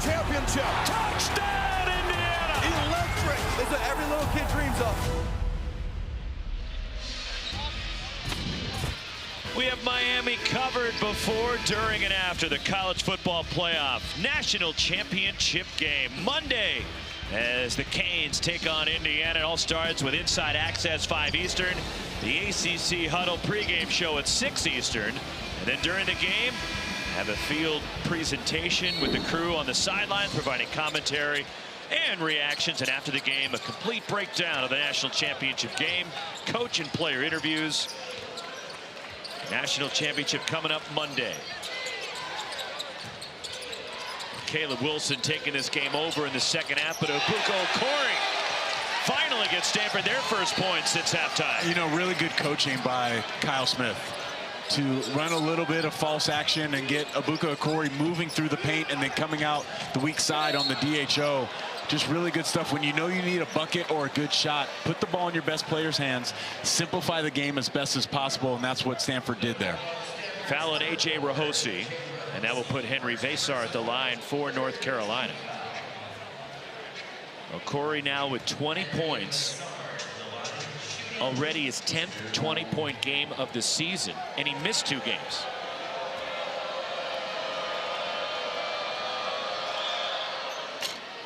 Championship. Touchdown, Indiana! Electric is what every little kid dreams of. We have Miami covered before, during, and after the college football playoff national championship game Monday as the Canes take on Indiana. It all starts with Inside Access 5 Eastern, the ACC Huddle pregame show at 6 Eastern, and then during the game have a field presentation with the crew on the sidelines providing commentary and reactions, and after the game a complete breakdown of the national championship game, coach and player interviews. National championship coming up Monday. Caleb Wilson taking this game over in the second half, but Buko Okori finally gets Stanford their first point since halftime. You know, really good coaching by Kyle Smith to run a little bit of false action and get Buko Okori moving through the paint and then coming out the weak side on the DHO Just really good stuff. When you know you need a bucket or a good shot, put the ball in your best player's hands, simplify the game as best as possible, and that's what Stanford did there. Foul on A.J. Rahosi, and that will put Henry Vesar at the line for North Carolina. Okori now with 20 points. Already his 10th 20-point game of the season, and he missed 2 games.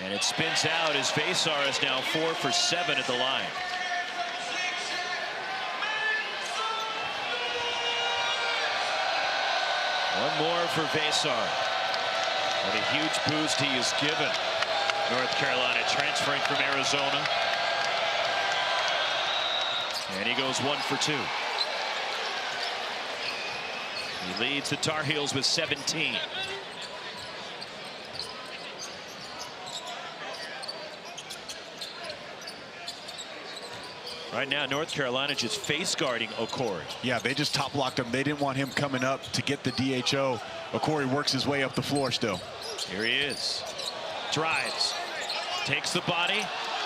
And it spins out as Vesar is now 4 for 7 at the line. One more for Vesar. What a huge boost he has given North Carolina, transferring from Arizona. And he goes 1 for 2. He leads the Tar Heels with 17. Right now, North Carolina just face guarding Okori. Yeah, they just top locked him. They didn't want him coming up to get the DHO. Okori works his way up the floor still. Here he is. Drives. Takes the body.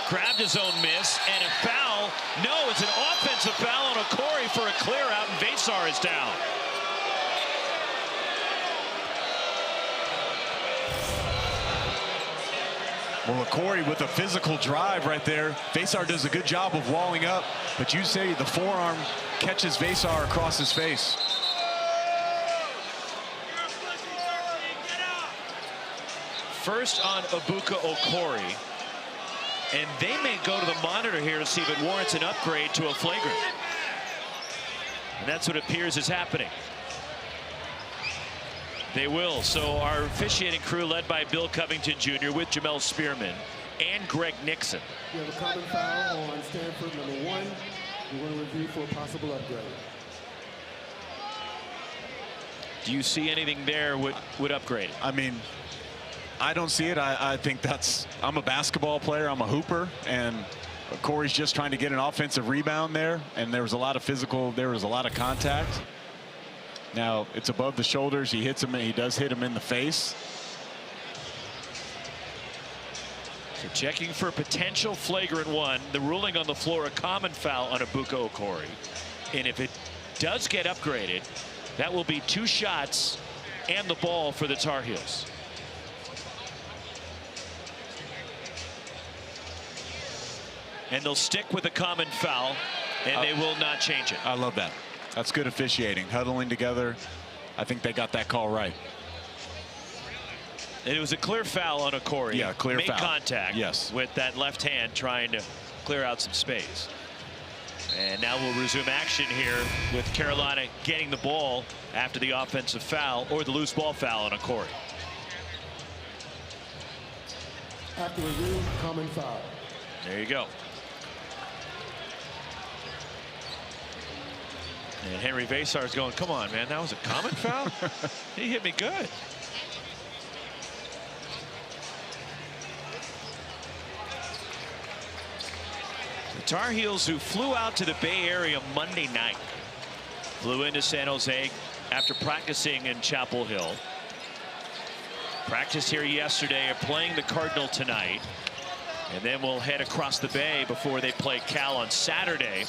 Grabbed his own miss. And a foul. No, it's an offensive foul on Okori for a clear out, and Vesar is down. Well, Okori with a physical drive right there. Vesar does a good job of walling up, but you say the forearm catches Vesar across his face. First on Ebuka Okori, and they may go to the monitor here to see if it warrants an upgrade to a flagrant. And that's what appears is happening. They will. So our officiating crew, led by Bill Covington Jr. with Jamel Spearman and Greg Nixon. We have a common foul on Stanford, number 1. We want to review for a possible upgrade. Do you see anything there would upgrade it? I mean, I don't see it. I think I'm a basketball player. I'm a hooper, and Corey's just trying to get an offensive rebound there, and there was a lot of physical, there was a lot of contact. Now it's above the shoulders. He hits him, and he does hit him in the face. So checking for potential flagrant 1. The ruling on the floor, a common foul on Ebuka Okori. And if it does get upgraded, that will be 2 shots and the ball for the Tar Heels. And they'll stick with a common foul, and they will not change it. I love that. That's good officiating. Huddling together. I think they got that call right. And it was a clear foul on Okori. Yeah, clear foul. Made contact, yes, with that left hand trying to clear out some space. And now we'll resume action here with Carolina getting the ball after the offensive foul or the loose ball foul on Okori. After review, common foul. There you go. And Henry Vesar is going, come on, man, that was a common foul? He hit me good. The Tar Heels, who flew out to the Bay Area Monday night, flew into San Jose after practicing in Chapel Hill. Practiced here yesterday, are playing the Cardinal tonight. And then we'll head across the bay before they play Cal on Saturday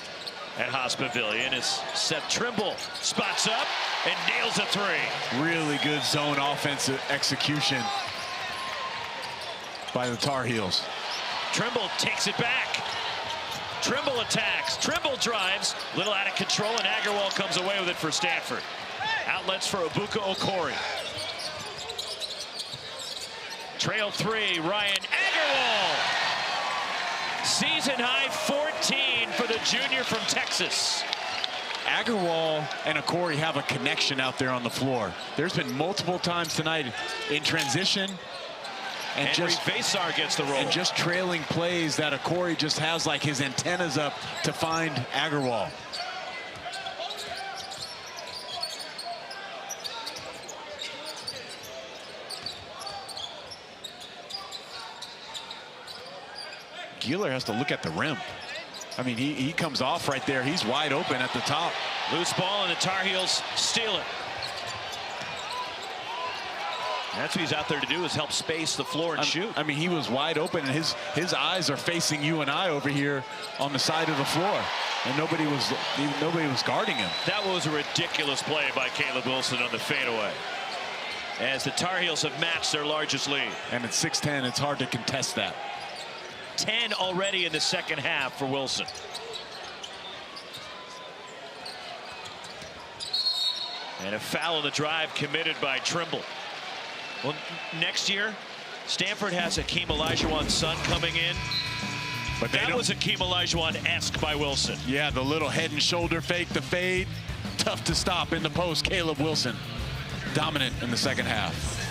at Haas Pavilion as Seth Trimble spots up and nails a 3. Really good zone offensive execution by the Tar Heels. Trimble takes it back. Trimble attacks. Trimble drives. Little out of control, and Agarwal comes away with it for Stanford. Outlets for Ebuka Okori. Trail 3, Ryan Agarwal. Season high 14 for the junior from Texas. Agarwal and Okori have a connection out there on the floor. There's been multiple times tonight in transition. And Henry Vesar gets the roll. And just trailing plays that Okori just has like his antennas up to find Agarwal. Gieler has to look at the rim. I mean, he comes off right there. He's wide open at the top. Loose ball, and the Tar Heels steal it. That's what he's out there to do, is help space the floor and shoot. I mean, he was wide open, and his eyes are facing you and I over here on the side of the floor, and nobody was guarding him. That was a ridiculous play by Caleb Wilson on the fadeaway, as the Tar Heels have matched their largest lead. And at 6'10", it's hard to contest that. 10 already in the second half for Wilson. And a foul on the drive committed by Trimble. Well, next year, Stanford has Hakeem Olajuwon's son coming in. But that was Hakeem Olajuwon-esque by Wilson. Yeah, the little head and shoulder fake, the fade. Tough to stop in the post. Caleb Wilson, dominant in the second half.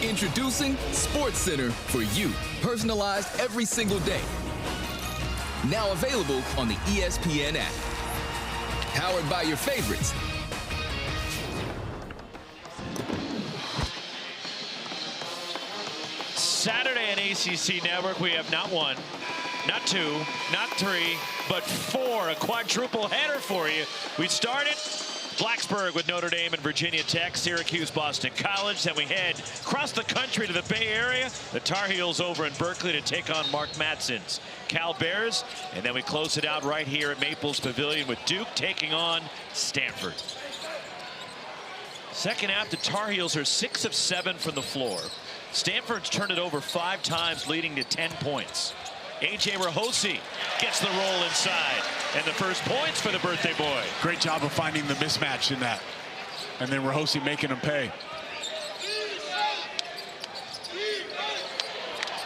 Introducing SportsCenter for you, personalized every single day. Now available on the ESPN app. Powered by your favorites. Saturday on ACC Network, we have not one, not two, not three, but four. A quadruple header for you. We started Blacksburg with Notre Dame and Virginia Tech, Syracuse, Boston College. Then we head across the country to the Bay Area. The Tar Heels over in Berkeley to take on Mark Matson's Cal Bears. And then we close it out right here at Maples Pavilion with Duke taking on Stanford. Second half, the Tar Heels are 6 of 7 from the floor. Stanford's turned it over 5 times, leading to 10 points. A.J. Rahosi gets the roll inside. And the first points for the birthday boy. Great job of finding the mismatch in that. And then Rahosi making him pay.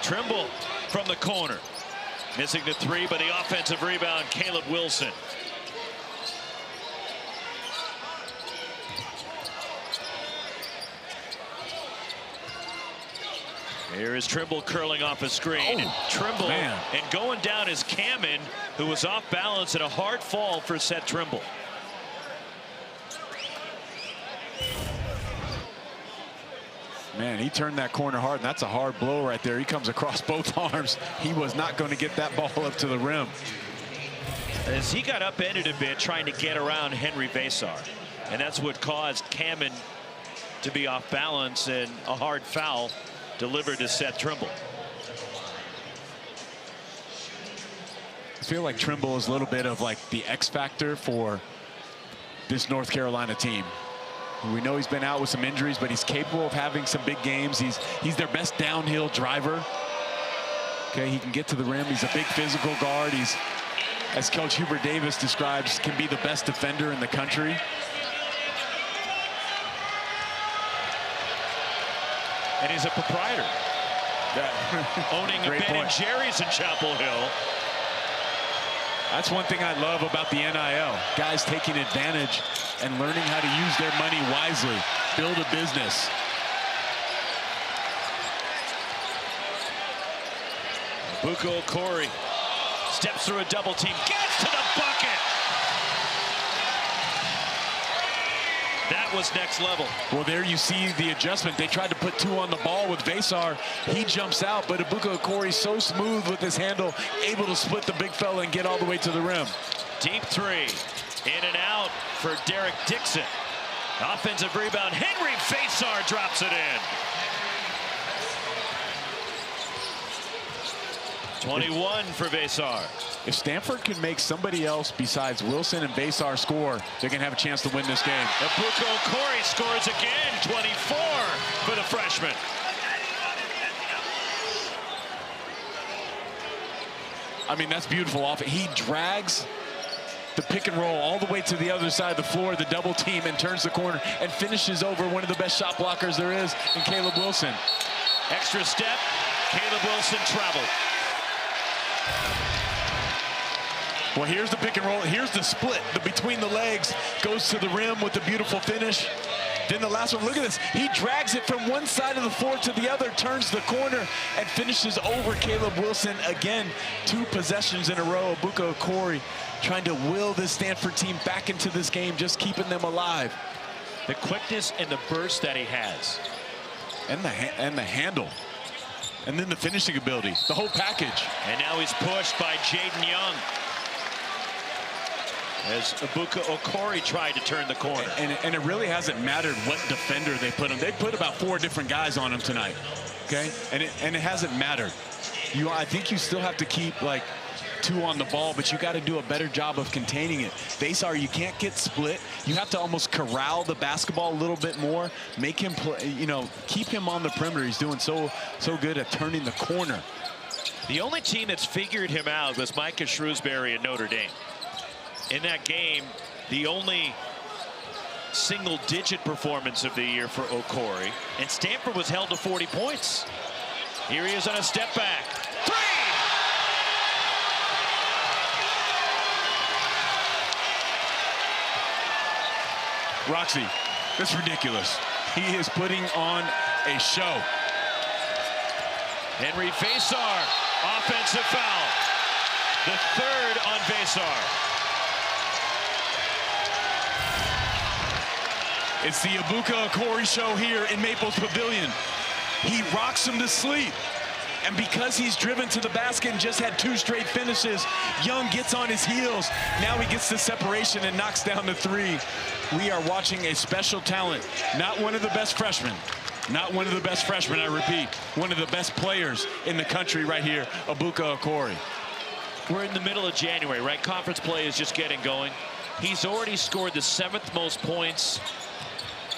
Trimble from the corner. Missing the three, but the offensive rebound, Caleb Wilson. Here is Trimble curling off a screen. Oh, Trimble man. and going down is Kamen. who was off balance and a hard fall for Seth Trimble. Man, he turned that corner hard, and that's a hard blow right there. He comes across both arms. He was not going to get that ball up to the rim. As he got upended a bit trying to get around Henry Vasar, and that's what caused Kamen to be off balance, and a hard foul delivered to Seth Trimble. I feel like Trimble is a little bit of like the X factor for this North Carolina team. We know he's been out with some injuries, but he's capable of having some big games. He's their best downhill driver. Okay, he can get to the rim. He's a big physical guard. He's, as Coach Hubert Davis describes, can be the best defender in the country. And he's a proprietor. Owning a Ben & Jerry's in Chapel Hill. That's one thing I love about the NIL. Guys taking advantage and learning how to use their money wisely, build a business. Buko Okori steps through a double team, gets to the bucket. That was next level. Well, there you see the adjustment. They tried to put two on the ball with Vasar. He jumps out, but Buko Okori so smooth with his handle, able to split the big fella and get all the way to the rim. Deep three, in and out for Derek Dixon. Offensive rebound, Henry Vasar drops it in. 21 for Vasar. If Stanford can make somebody else besides Wilson and Vasar score, they're going to have a chance to win this game. Buko Okori scores again, 24 for the freshman. I mean, that's beautiful offense. He drags the pick and roll all the way to the other side of the floor, the double team, and turns the corner and finishes over one of the best shot blockers there is in Caleb Wilson. Extra step, Caleb Wilson traveled. Well, here's the pick and roll. Here's the split. The between the legs goes to the rim with a beautiful finish. Then the last one, look at this. He drags it from one side of the floor to the other, turns the corner, and finishes over Caleb Wilson again. 2 possessions in a row. Buko Okori trying to will this Stanford team back into this game, just keeping them alive. The quickness and the burst that he has. And the handle. And then the finishing ability, the whole package. And now he's pushed by Jaden Young, as Buko Okori tried to turn the corner. And it really hasn't mattered what defender they put him. They put about 4 different guys on him tonight, okay? And it hasn't mattered. I think you still have to keep like 2 on the ball, but you got to do a better job of containing it. Vasar, you can't get split. You have to almost corral the basketball a little bit more, make him play, you know, keep him on the perimeter. He's doing so good at turning the corner. The only team that's figured him out was Micah Shrewsbury at Notre Dame. In that game, the only single-digit performance of the year for Okori, and Stanford was held to 40 points. Here he is on a step back. 3! Roxy, this is ridiculous. He is putting on a show. Henry Vasar, offensive foul. The 3rd on Vasar. It's the Buko Okori show here in Maples Pavilion. He rocks him to sleep. And because he's driven to the basket and just had 2 straight finishes, Young gets on his heels. Now he gets the separation and knocks down the 3. We are watching a special talent. Not one of the best freshmen. Not one of the best freshmen, I repeat. One of the best players in the country right here, Buko Okori. We're in the middle of January, right? Conference play is just getting going. He's already scored the 7th most points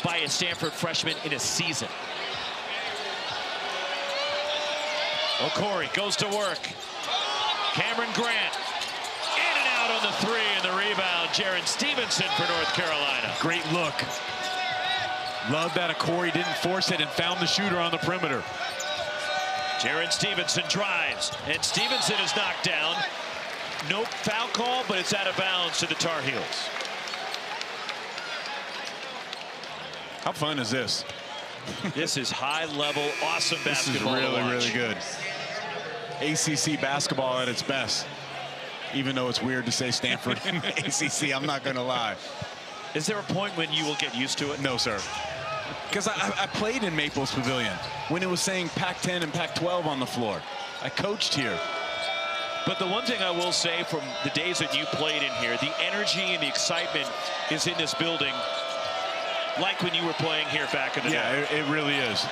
by a Stanford freshman in a season. Okori goes to work. Cameron Grant in and out on the 3, and the rebound, Jaron Stevenson for North Carolina. Great look. Love that Okori didn't force it and found the shooter on the perimeter. Jaron Stevenson drives, and Stevenson is knocked down. No foul call, but it's out of bounds to the Tar Heels. How fun is this? This is high-level, awesome basketball. This is really, really good. ACC basketball at its best. even though it's weird to say Stanford in the ACC. I'm not going to lie. Is there a point when you will get used to it? No, sir. Because I played in Maples Pavilion when it was saying Pac-10 and Pac-12 on the floor. I coached here. But the one thing I will say from the days that you played in here, the energy and the excitement is in this building like when you were playing here back in the day. Yeah, it really is.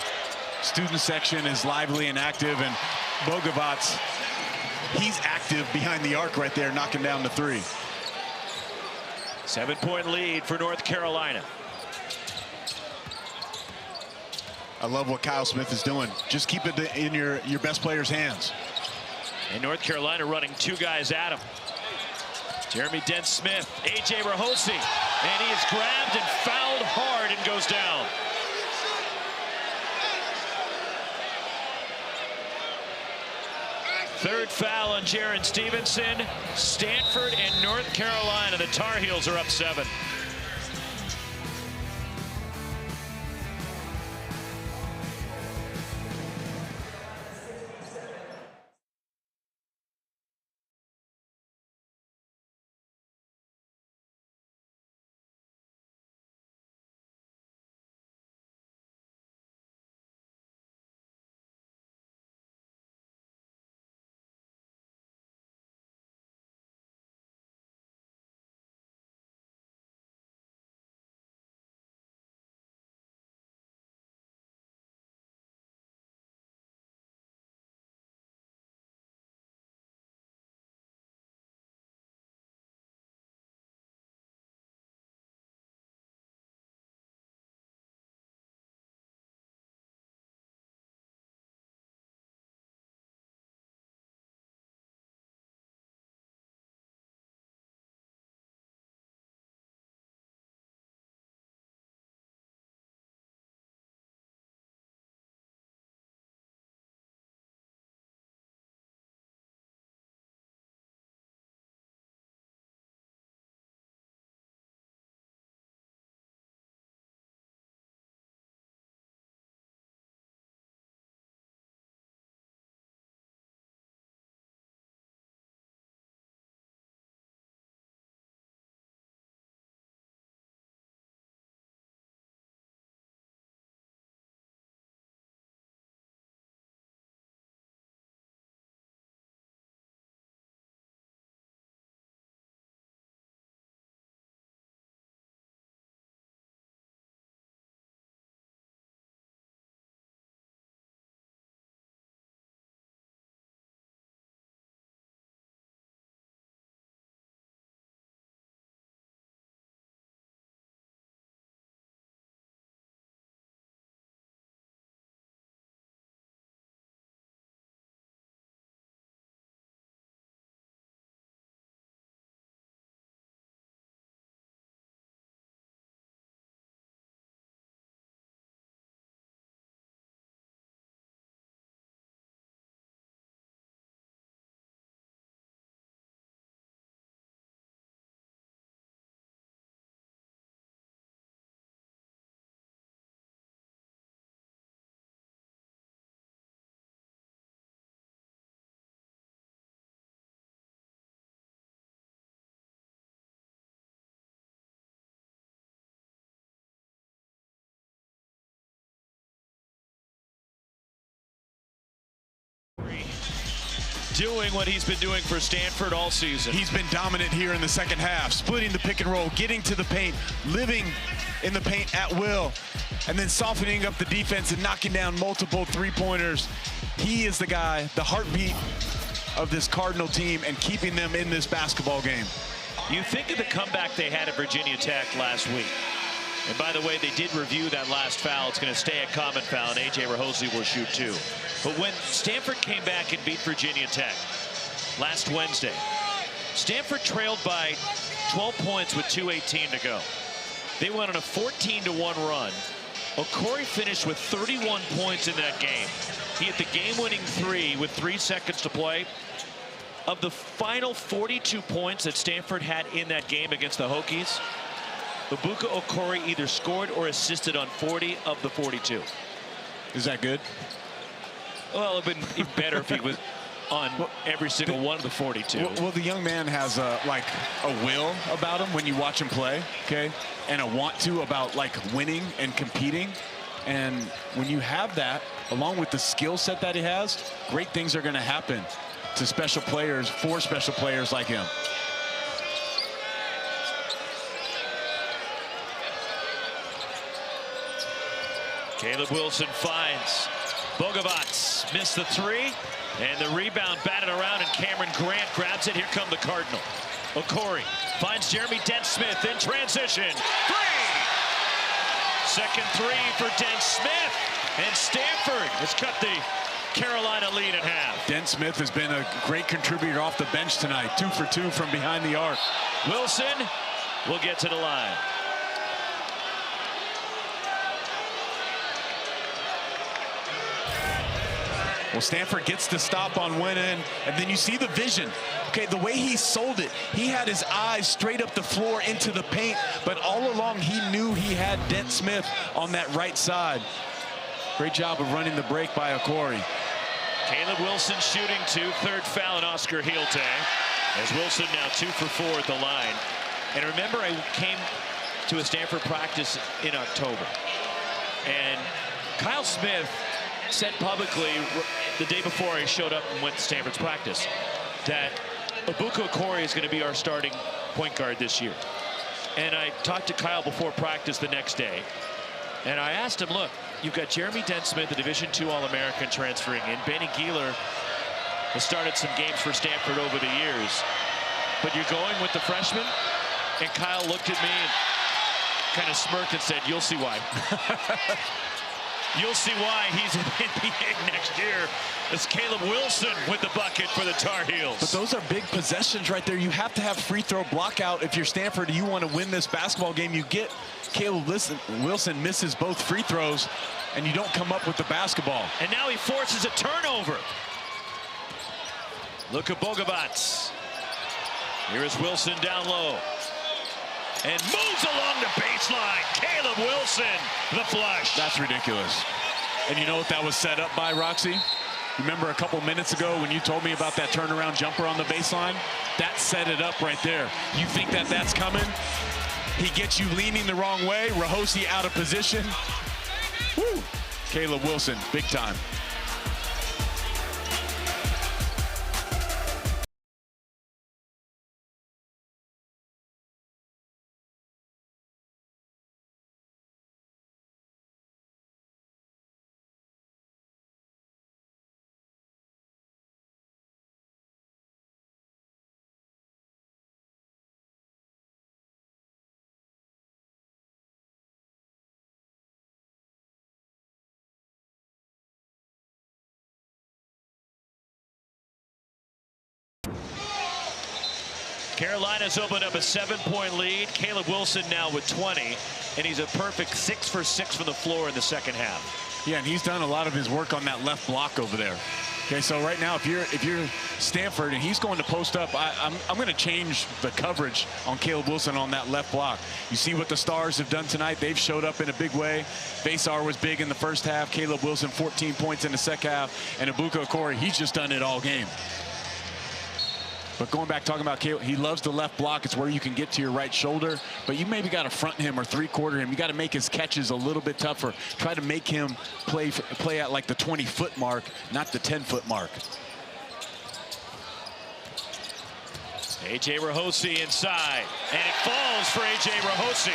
Student section is lively and active, and Bogovats, he's active behind the arc right there, knocking down the three. 7-point lead for North Carolina. I love what Kyle Smith is doing. Just keep it in your best player's hands. And North Carolina running two guys at him. Jeremy Dent-Smith, A.J. Rahosi, and he is grabbed and fouled hard and goes down. Third foul on Jaron Stevenson. Stanford and North Carolina, the Tar Heels are up 7. Doing what he's been doing for Stanford all season. He's been dominant here in the second half, splitting the pick and roll, getting to the paint, living in the paint at will, and then softening up the defense and knocking down multiple three-pointers. He is the guy, the heartbeat of this Cardinal team, and keeping them in this basketball game. You think of the comeback they had at Virginia Tech last week. And by the way, they did review that last foul. It's going to stay a common foul, and A.J. Rahosi will shoot 2. But when Stanford came back and beat Virginia Tech last Wednesday, Stanford trailed by 12 points with 2:18 to go. They went on a 14-1 run. Okori finished with 31 points in that game. He hit the game-winning 3 with 3 seconds to play. Of the final 42 points that Stanford had in that game against the Hokies, Ibuka Okori either scored or assisted on 40 of the 42. Is that good? Well, it would have been even better if he was on every single one of the 42. Well, the young man has a will about him when you watch him play, okay, and a want to about like winning and competing. And when you have that, along with the skill set that he has, great things are going to happen to special players, for special players like him. Caleb Wilson finds Bogovats, missed the three, and the rebound batted around, and Cameron Grant grabs it. Here come the Cardinal. Okori finds Jeremy Dent-Smith in transition. Three! Second three for Dent-Smith, and Stanford has cut the Carolina lead in half. Dent-Smith has been a great contributor off the bench tonight. 2 for 2 from behind the arc. Wilson will get to the line. Well, Stanford gets the stop on one end, and then you see the vision. Okay, the way he sold it, he had his eyes straight up the floor into the paint, but all along he knew he had Dent-Smith on that right side. Great job of running the break by Okori. Caleb Wilson shooting 2, third foul on Oscar Hielte, as Wilson now 2 for 4 at the line. And remember, I came to a Stanford practice in October, and Kyle Smith said publicly the day before I showed up and went to Stanford's practice that Ebuka Okori is going to be our starting point guard this year. And I talked to Kyle before practice the next day, and I asked him, look, you've got Jeremy Dent-Smith, the Division II All-American, transferring in. Benny Gieler has started some games for Stanford over the years, but you're going with the freshman? And Kyle looked at me and kind of smirked and said, you'll see why. You'll see why he's in the NBA next year. It's Caleb Wilson with the bucket for the Tar Heels. But those are big possessions right there. You have to have free throw block out if you're Stanford and you want to win this basketball game. You get Caleb Wilson misses both free throws, and you don't come up with the basketball. And now he forces a turnover. Look at Bogovats. Here is Wilson down low. And moves along the baseline. Caleb Wilson, the flush. That's ridiculous. And you know what that was set up by, Roxy? Remember a couple minutes ago when you told me about that turnaround jumper on the baseline? That set it up right there. You think that that's coming? He gets you leaning the wrong way. Rahosi out of position. Woo! Caleb Wilson, big time. Carolina's opened up a 7-point lead. Caleb Wilson now with 20, and he's a perfect 6 for 6 from the floor in the second half. Yeah, and he's done a lot of his work on that left block over there. Okay, so right now, if you're Stanford and he's going to post up, I'm going to change the coverage on Caleb Wilson on that left block. You see what the Stars have done tonight. They've showed up in a big way. Basar was big in the first half. Caleb Wilson 14 points in the second half, and Ebuka Okori, he's just done it all game. But going back, talking about Caleb, he loves the left block. It's where you can get to your right shoulder. But you maybe got to front him or three-quarter him. You got to make his catches a little bit tougher. Try to make him play at like the 20-foot mark, not the 10-foot mark. A.J. Rahosi inside, and it falls for A.J. Rahosi.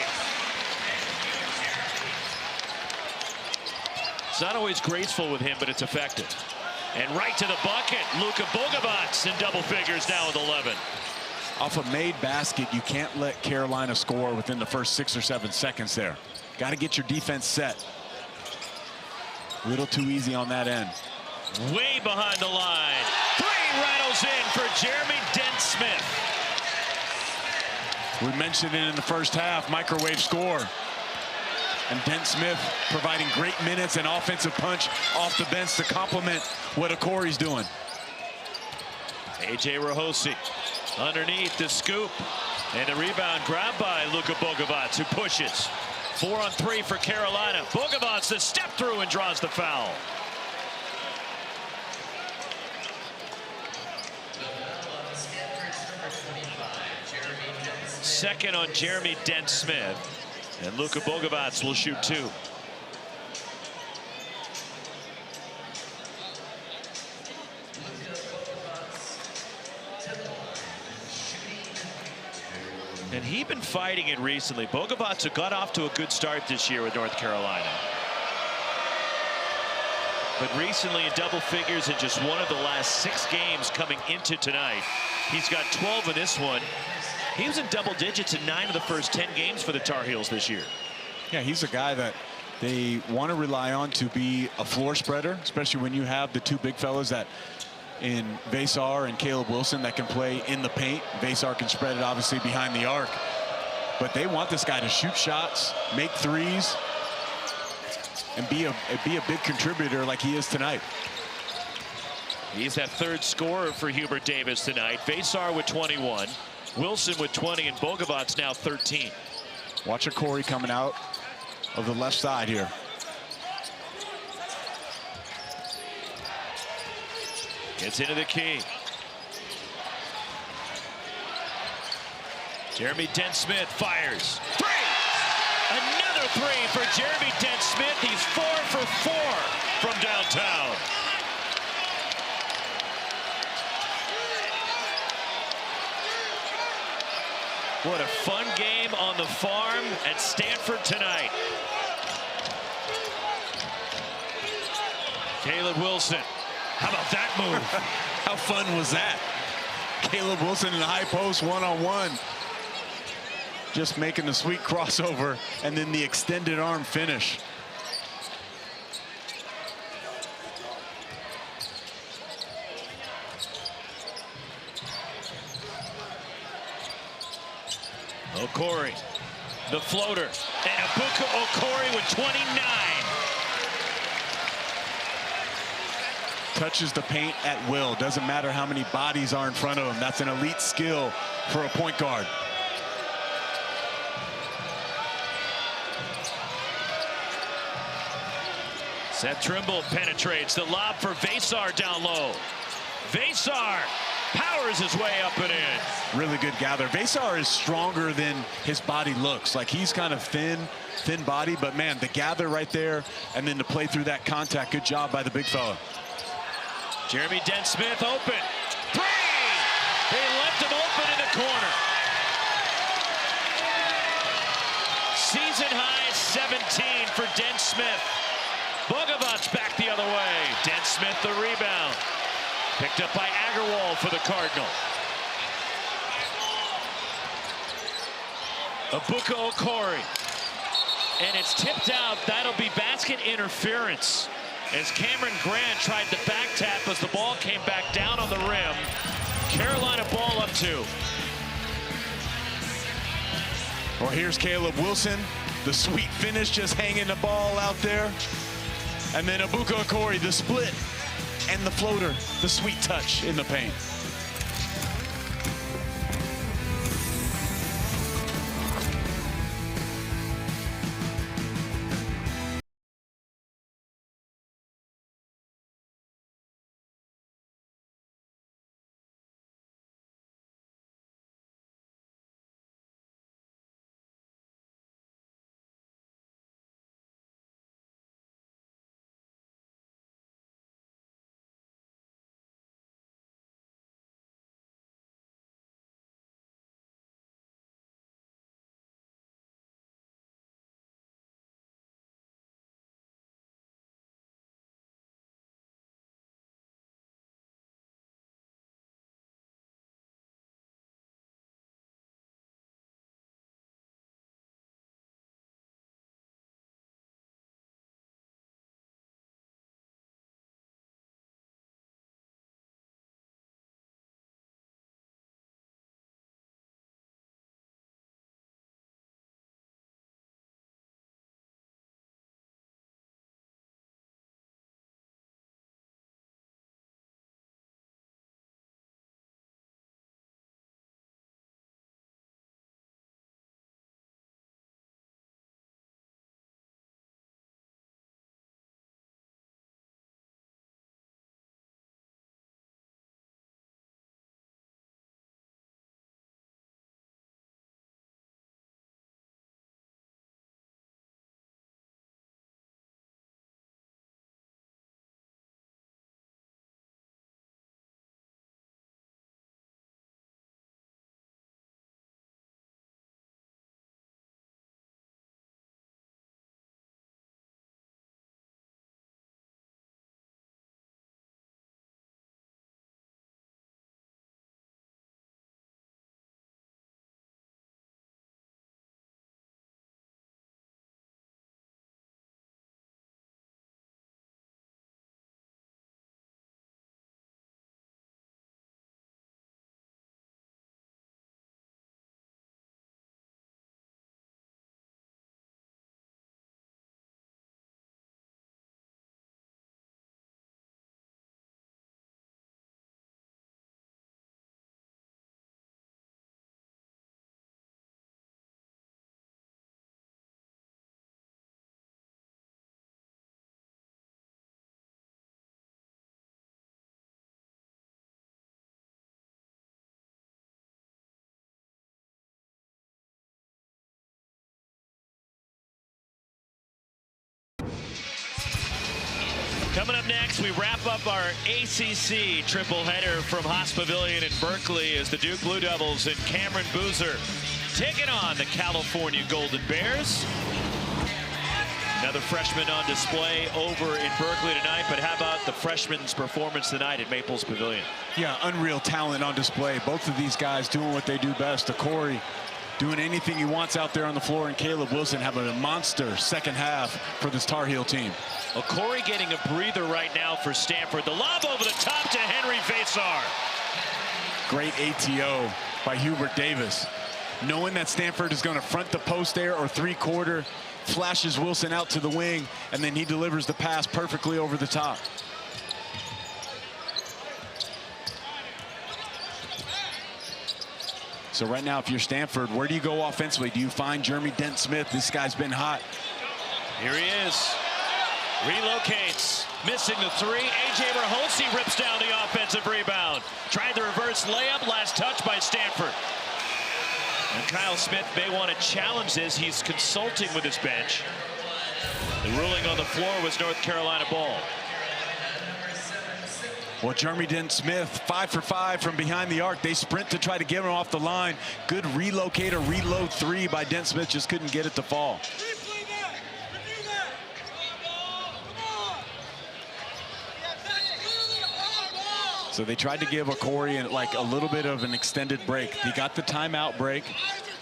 It's not always graceful with him, but it's effective. And right to the bucket, Luka Bogovats in double figures now with 11. Off a made basket, you can't let Carolina score within the first 6 or 7 seconds there. Got to get your defense set. A little too easy on that end. Way behind the line. 3 rattles in for Jeremy Dent-Smith. We mentioned it in the first half, microwave score. And Dent-Smith providing great minutes and offensive punch off the bench to complement what Okori's doing. A.J. Rahosi underneath the scoop. And the rebound grabbed by Luka Bogovats, who pushes. 4 on 3 for Carolina. Bogovats the step through and draws the foul. second on Jeremy Dent-Smith. And Luka Bogovac will shoot 2. And he's been fighting it recently. Bogovac got off to a good start this year with North Carolina. But recently in double figures in just one of the last 6 games coming into tonight. He's got 12 in this one. He was in double digits in 9 of the first 10 games for the Tar Heels this year. Yeah, he's a guy that they want to rely on to be a floor spreader, especially when you have the 2 big fellas that in Vassar and Caleb Wilson that can play in the paint. Vassar can spread it obviously behind the arc, but they want this guy to shoot shots, make threes, and be a big contributor like he is tonight. He's that 3rd scorer for Hubert Davis tonight. Vassar with 21, Wilson with 20, and Bogovac now 13. Watch a Corey coming out of the left side here. Gets into the key. Jeremy Dent-Smith fires. 3! Another 3 for Jeremy Dent-Smith. He's 4 for 4 from downtown. What a fun game on the farm at Stanford tonight. Caleb Wilson. How about that move? How fun was that? Caleb Wilson in the high post one-on-one. Just making the sweet crossover and then the extended arm finish. Okori, the floater, and Abuka Okori with 29. Touches the paint at will. Doesn't matter how many bodies are in front of him. That's an elite skill for a point guard. Seth Trimble penetrates the lob for Vassar down low. Vassar powers his way up and in. Really good gather. Vassar is stronger than his body looks. Like he's kind of thin body, but man, the gather right there and then to play through that contact. Good job by the big fella. Jeremy Dent-Smith open. 3! They left him open in the corner. Season high 17 for Dent-Smith. Bogovac back the other way. Dent-Smith the rebound. Picked up by Agarwal for the Cardinal. Abuka Okori. And it's tipped out. That'll be basket interference. As Cameron Grant tried the back tap as the ball came back down on the rim. Carolina ball up 2. Well, here's Caleb Wilson. The sweet finish, just hanging the ball out there. And then Abuka Okori, the split and the floater, the sweet touch in the paint. Coming up next, we wrap up our ACC triple header from Haas Pavilion in Berkeley as the Duke Blue Devils and Cameron Boozer taking on the California Golden Bears. Another freshman on display over in Berkeley tonight, but how about the freshman's performance tonight at Maples Pavilion? Yeah, unreal talent on display. Both of these guys doing what they do best. Corey doing anything he wants out there on the floor, and Caleb Wilson having a monster second half for this Tar Heel team. Corey getting a breather right now for Stanford. The lob over the top to Henry Vasar. Great ATO by Hubert Davis. Knowing that Stanford is going to front the post there or three-quarter, flashes Wilson out to the wing, and then he delivers the pass perfectly over the top. So right now, if you're Stanford, where do you go offensively? Do you find Jeremy Dent-Smith? This guy's been hot. Here he is. Relocates. Missing the three. A.J. Raholsi rips down the offensive rebound. Tried the reverse layup. Last touch by Stanford. And Kyle Smith may want to challenge this. He's consulting with his bench. The ruling on the floor was North Carolina ball. Well, Jeremy Dent-Smith, 5 for 5 from behind the arc. They sprint to try to get him off the line. Good reload three by Dent-Smith. Just couldn't get it to fall. So they tried to give Corey like a little bit of an extended break. He got the timeout break.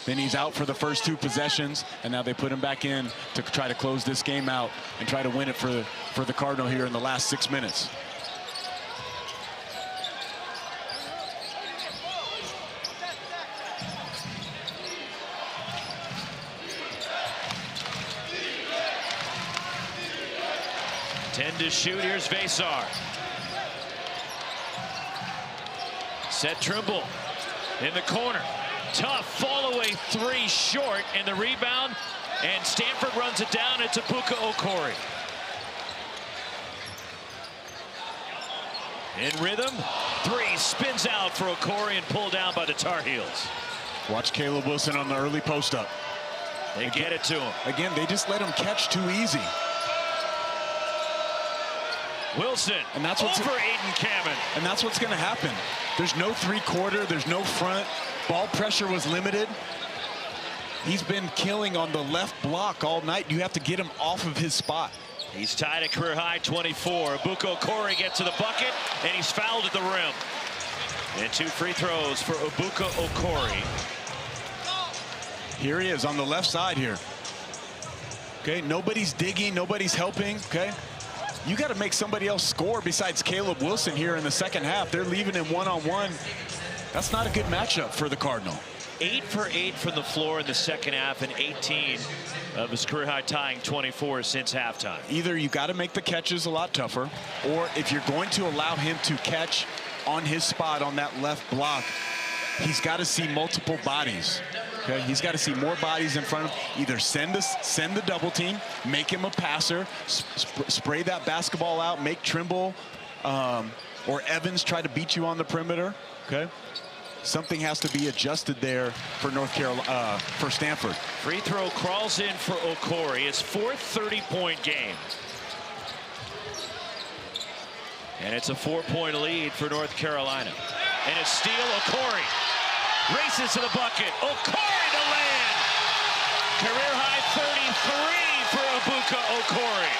Then he's out for the first two possessions, and now they put him back in to try to close this game out and try to win it for the Cardinal here in the last 6 minutes. To shoot. Here's Vasar. Set Trimble in the corner. Tough fall away three short, and the rebound, and Stanford runs it down. It's Abuka Okori. In rhythm, three spins out for Okori and pulled down by the Tar Heels. Watch Caleb Wilson on the early post up. They get it to him. Again, they just let him catch too easy. Wilson, and that's what's over Aiden Cameron. And that's what's going to happen. There's no three-quarter. There's no front. Ball pressure was limited. He's been killing on the left block all night. You have to get him off of his spot. He's tied a career-high 24. Abuka Okori gets to the bucket, and he's fouled at the rim. And two free throws for Abuka Okori. Here he is on the left side here. Okay, nobody's digging. Nobody's helping. Okay. You got to make somebody else score besides Caleb Wilson here in the second half. They're leaving him one-on-one. That's not a good matchup for the Cardinal. 8 for 8 from the floor in the second half, and 18 of his career-high tying 24 since halftime. Either you got to make the catches a lot tougher, or if you're going to allow him to catch on his spot on that left block, he's got to see multiple bodies. Okay, he's got to see more bodies in front of him. Either send the double team, make him a passer, spray that basketball out, make Trimble or Evans try to beat you on the perimeter. Okay, something has to be adjusted there for North Carolina, for Stanford. Free throw crawls in for Okori. His fourth 30-point game. And it's a 4-point lead for North Carolina. And a steal, Okori. Races to the bucket. Okori to land. Career high 33 for Abuka Okori.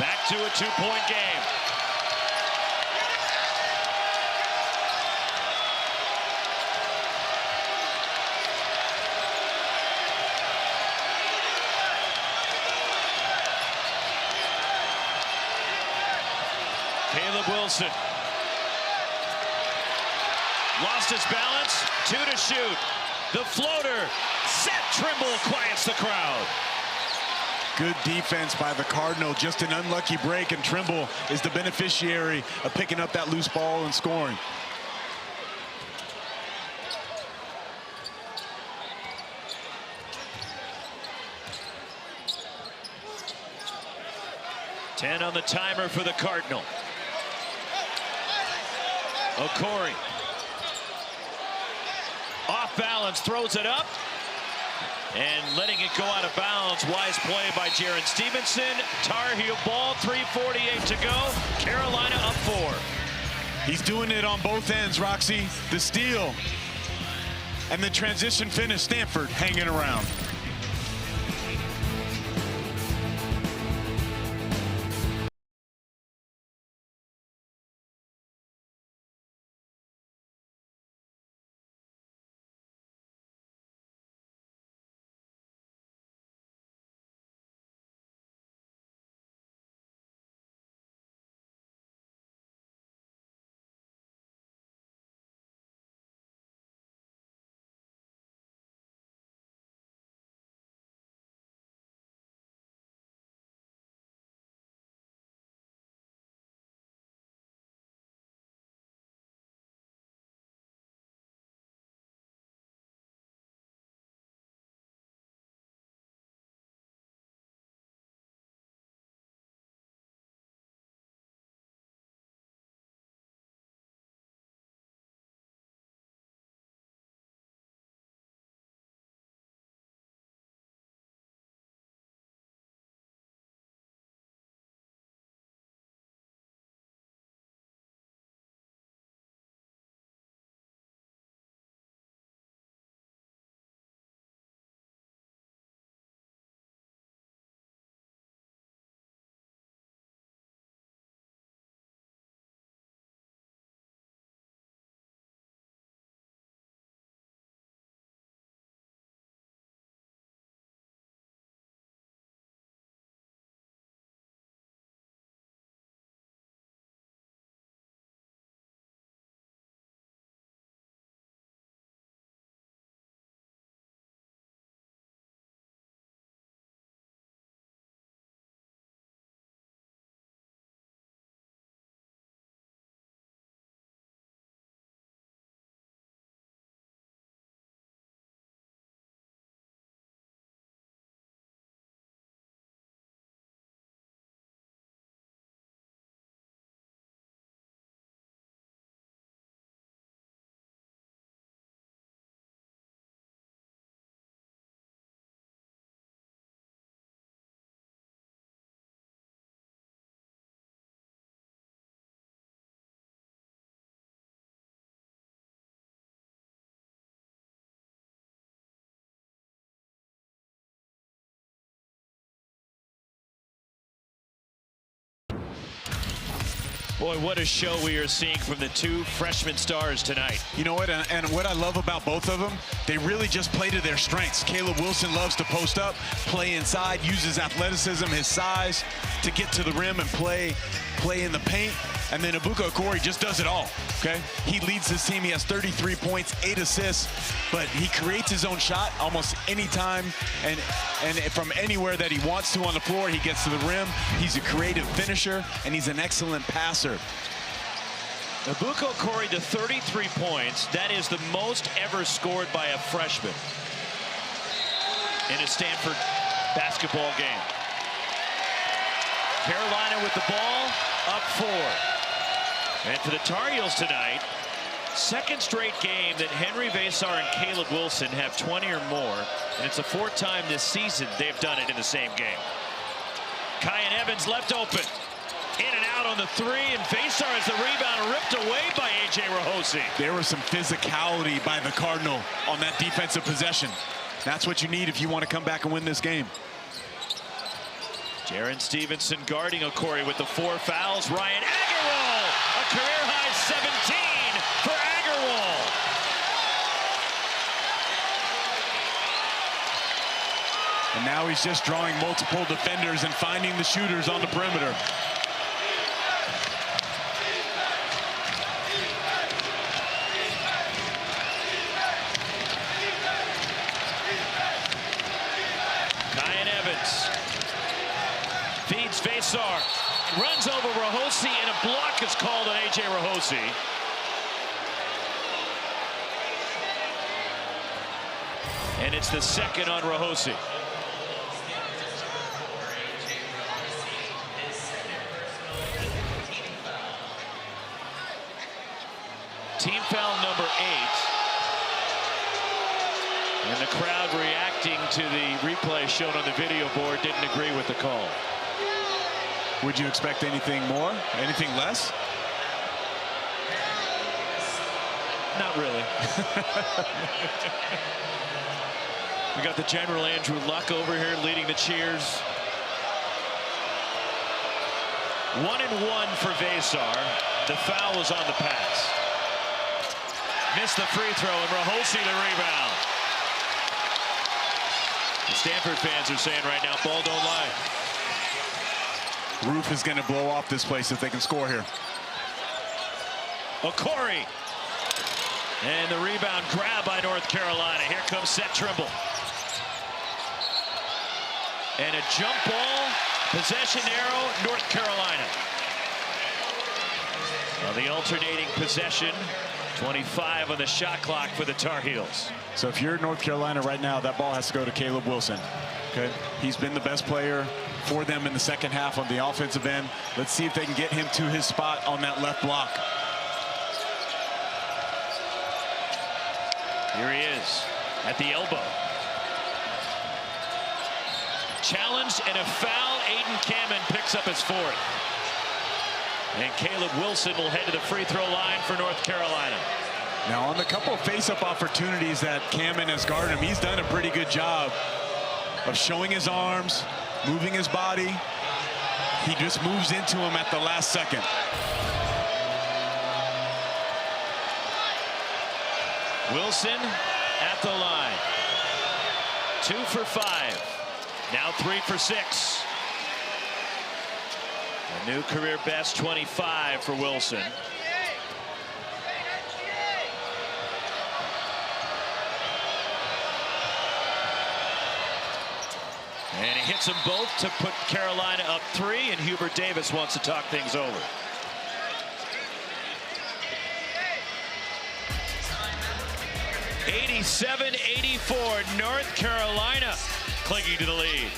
Back to a 2-point game. Caleb Wilson. Lost his balance. 2 to shoot. The floater. Set. Trimble quiets the crowd. Good defense by the Cardinal. Just an unlucky break, and Trimble is the beneficiary of picking up that loose ball and scoring. Ten on the timer for the Cardinal. Okori. Off balance, throws it up. And letting it go out of bounds. Wise play by Jaron Stevenson. Tar Heel ball, 3:48 to go. Carolina up 4. He's doing it on both ends, Roxy. The steal and the transition finish. Stanford hanging around. Boy, what a show we are seeing from the two freshman stars tonight. You know what, and what I love about both of them, they really just play to their strengths. Caleb Wilson loves to post up, play inside, uses athleticism, his size to get to the rim and play in the paint. And then Abuka Okori just does it all, okay? He leads his team. He has 33 points, 8 assists, but he creates his own shot almost any time and from anywhere that he wants to on the floor. He gets to the rim. He's a creative finisher, and he's an excellent passer. Abuka Okori to 33 points. That is the most ever scored by a freshman in a Stanford basketball game. Carolina with the ball, up 4. And for the Tar Heels tonight, second straight game that Henry Vesar and Caleb Wilson have 20 or more. And it's the 4th time this season they've done it in the same game. Kyan Evans left open. In and out on the 3, and Vesar has the rebound ripped away by A.J. Rahosi. There was some physicality by the Cardinal on that defensive possession. That's what you need if you want to come back and win this game. Jaron Stevenson guarding Okori with the 4 fouls. Ryan Agarwal, a career-high 17 for Agarwal. And now he's just drawing multiple defenders and finding the shooters on the perimeter. Kyan Evans feeds Vesar, runs over Rahosi, and a block is called on A.J. Rahosi. And it's the second on Rahosi. Team foul number 8. And the crowd reacting to the replay shown on the video board didn't agree with the call. Would you expect anything more? Anything less? Not really. We got the General Andrew Luck over here leading the cheers. 1-1 for Vesar. The foul was on the pass. Missed the free throw, and Rahosi the rebound. The Stanford fans are saying right now, ball don't lie. Roof is going to blow off this place if they can score here. Okori. And the rebound grab by North Carolina. Here comes Seth Trimble. And a jump ball, possession arrow, North Carolina. Well, the alternating possession, 25 on the shot clock for the Tar Heels. So if you're North Carolina right now, that ball has to go to Caleb Wilson. Okay, he's been the best player for them in the second half on the offensive end. Let's see if they can get him to his spot on that left block. Here he is at the elbow. Challenged and a foul. Aiden Kamen picks up his fourth. And Caleb Wilson will head to the free throw line for North Carolina. Now on the couple of face-up opportunities that Kamen has guarded him, he's done a pretty good job of showing his arms, moving his body. He just moves into him at the last second. Wilson at the line. 2 for 5. Now 3 for 6. A new career best 25 for Wilson. And he hits them both to put Carolina up 3, and Hubert Davis wants to talk things over. (87-84), North Carolina clinging to the lead.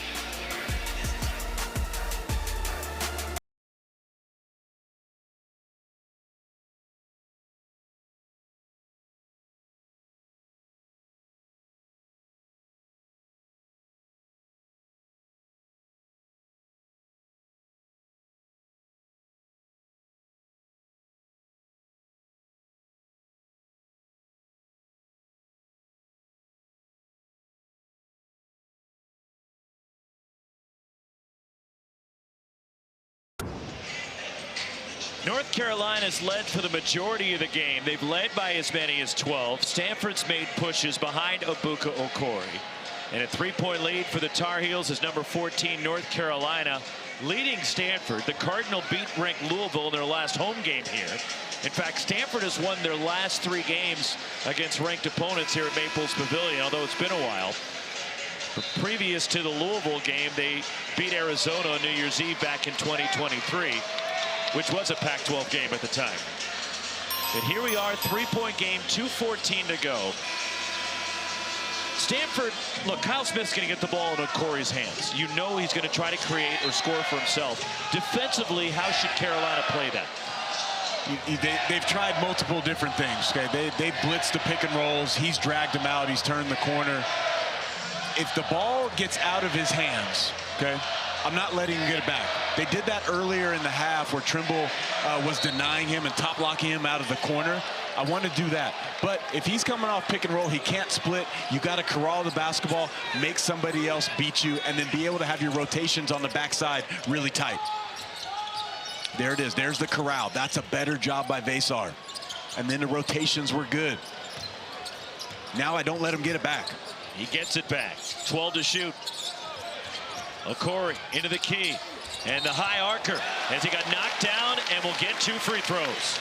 North Carolina's led for the majority of the game. They've led by as many as 12. Stanford's made pushes behind Abuka Okori. And a 3-point lead for the Tar Heels is number 14, North Carolina, leading Stanford. The Cardinal beat ranked Louisville in their last home game here. In fact, Stanford has won their last 3 games against ranked opponents here at Maples Pavilion, although it's been a while. But previous to the Louisville game, they beat Arizona on New Year's Eve back in 2023. Which was a Pac-12 game at the time. But here we are, 3-point game, 2:14 to go. Stanford, look, Kyle Smith's going to get the ball in Okori's hands. You know he's going to try to create or score for himself. Defensively, how should Carolina play that? They've tried multiple different things. Okay, they blitzed the pick and rolls. He's dragged him out. He's turned the corner. If the ball gets out of his hands, okay, I'm not letting him get it back. They did that earlier in the half where Trimble was denying him and top locking him out of the corner. I want to do that. But if he's coming off pick and roll, he can't split. You got to corral the basketball, make somebody else beat you, and then be able to have your rotations on the backside really tight. There it is. There's the corral. That's a better job by Vesar. And then the rotations were good. Now I don't let him get it back. He gets it back. 12 to shoot. Okori into the key, and the high archer as he got knocked down and will get 2 free throws.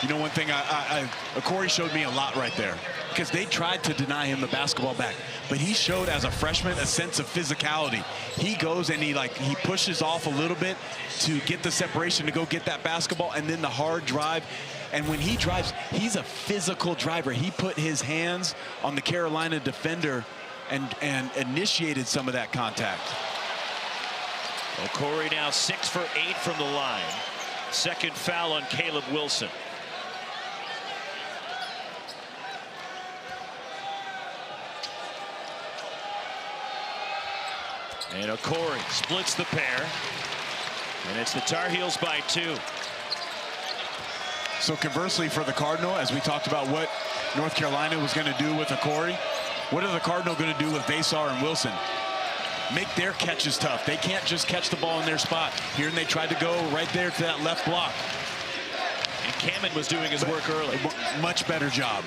You know, one thing Okori showed me a lot right there, because they tried to deny him the basketball back, but he showed as a freshman a sense of physicality. He goes and he pushes off a little bit to get the separation to go get that basketball, and then the hard drive. And when he drives, he's a physical driver. He put his hands on the Carolina defender and initiated some of that contact. Okori now 6 for 8 from the line. Second foul on Caleb Wilson. And Okori splits the pair. And it's the Tar Heels by 2. So conversely for the Cardinal, as we talked about what North Carolina was going to do with Okori, what are the Cardinal going to do with Vasar and Wilson? Make their catches tough. They can't just catch the ball in their spot. Here and they tried to go right there to that left block. And Kamen was doing his work early. Much better job.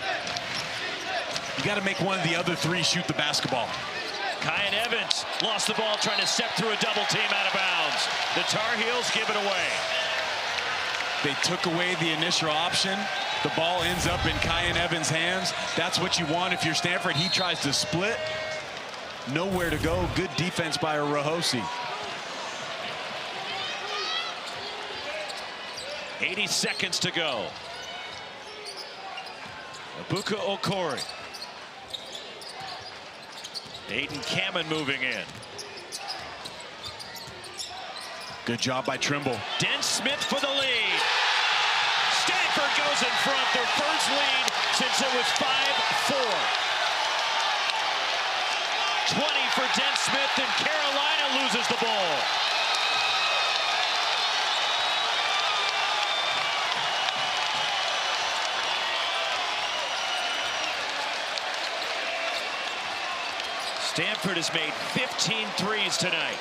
You got to make one of the other 3 shoot the basketball. Kyan Evans lost the ball trying to step through a double team out of bounds. The Tar Heels give it away. They took away the initial option. The ball ends up in Kyan Evans' hands. That's what you want if you're Stanford. He tries to split. Nowhere to go. Good defense by Rahosi. 80 seconds to go. Abuka Okori. Aiden Kamen moving in. Good job by Trimble. Dent Smith for the lead. Stanford goes in front. Their first lead since it was 5-4. 20 for Dent Smith, and Carolina loses the ball. Stanford has made 15 threes tonight.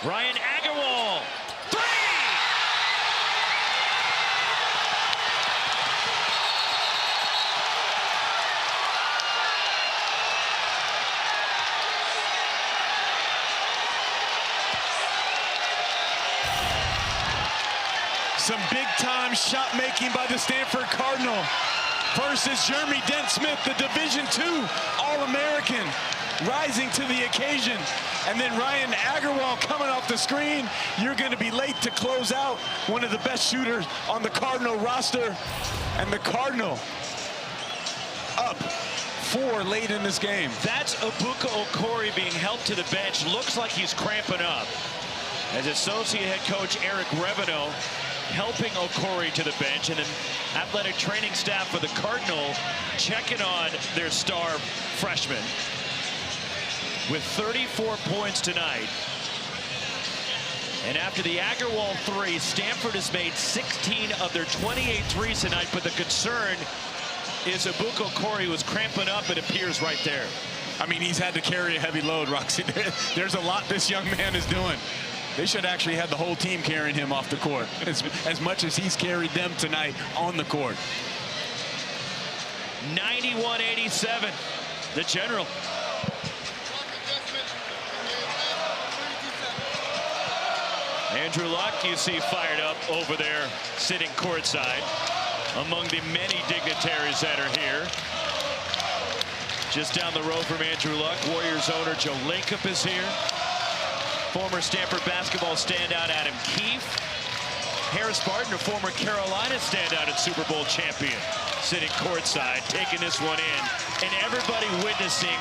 Ryan Agarwal, 3! Some big-time shot making by the Stanford Cardinal. First is Jeremy Dent Smith, the Division II All-American, rising to the occasion. And then Ryan Agarwal coming off the screen. You're going to be late to close out. One of the best shooters on the Cardinal roster. And the Cardinal up 4 late in this game. That's Abuka Okori being helped to the bench. Looks like he's cramping up. As associate head coach Eric Reveneau helping Okori to the bench, and then athletic training staff for the Cardinal checking on their star freshman. With 34 points tonight. And after the Agarwal 3, Stanford has made 16 of their 28 threes tonight, but the concern is Abuka Okori was cramping up, it appears right there. I mean, he's had to carry a heavy load, Roxy. There's a lot this young man is doing. They should actually have the whole team carrying him off the court, as much as he's carried them tonight on the court. 91-87, the General. Andrew Luck, you see fired up over there, sitting courtside, among the many dignitaries that are here. Just down the road from Andrew Luck, Warriors owner Joe Lacob is here. Former Stanford basketball standout Adam Keefe. Harris Barton, a former Carolina standout and Super Bowl champion, sitting courtside, taking this one in. And everybody witnessing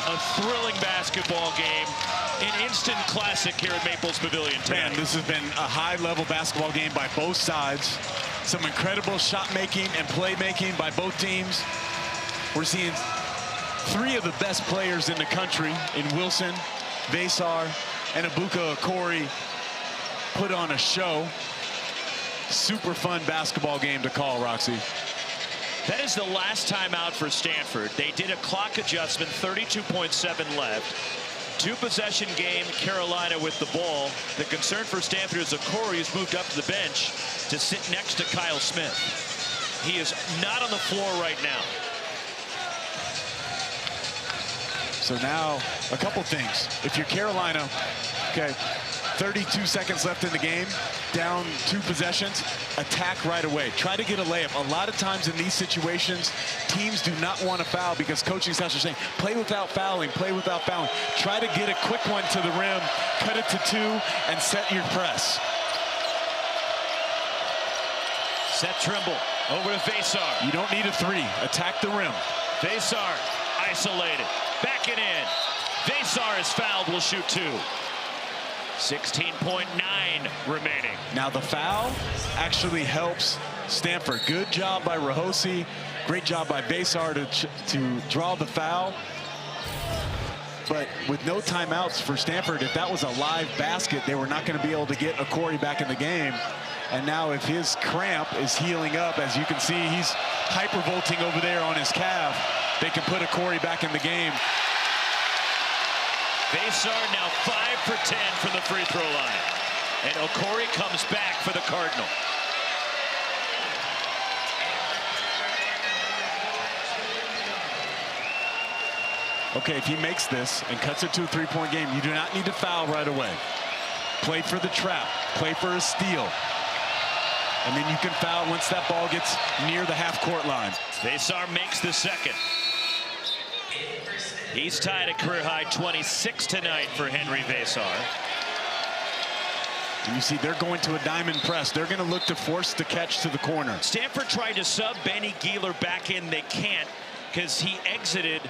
a thrilling basketball game, an instant classic here at Maples Pavilion tonight. Man, this has been a high-level basketball game by both sides. Some incredible shot-making and play-making by both teams. We're seeing 3 of the best players in the country in Wilson, Vasar, and Abuka Okori put on a show. Super fun basketball game to call, Roxy. That is the last time out for Stanford. They did a clock adjustment, 32.7 left. 2-possession game, Carolina with the ball. The concern for Stanford is Okori has moved up to the bench to sit next to Kyle Smith. He is not on the floor right now. So now, a couple things. If you're Carolina, okay, 32 seconds left in the game, down 2 possessions, attack right away. Try to get a layup. A lot of times in these situations, teams do not want to foul because coaching staffs are saying, play without fouling, play without fouling. Try to get a quick one to the rim, cut it to 2, and set your press. Seth Trimble over to Vasar. You don't need a 3. Attack the rim. Vasar isolated. Back it in. Vasar is fouled, will shoot 2. 16.9 remaining. Now the foul actually helps Stanford. Good job by Rahosi. Great job by Besar to draw the foul. But with no timeouts for Stanford, if that was a live basket, they were not going to be able to get Okori back in the game. And now if his cramp is healing up, as you can see, he's hypervolting over there on his calf, they can put Okori back in the game. Besar now 5 for 10 from the free throw line. And Okori comes back for the Cardinal. Okay, if he makes this and cuts it to a three-point game, you do not need to foul right away. Play for the trap, play for a steal. And then you can foul once that ball gets near the half-court line. Besar makes the second. He's tied a career-high 26 tonight for Henry Besar. And you see they're going to a diamond press. They're going to look to force the catch to the corner. Stanford tried to sub Benny Gieler back in. They can't because he exited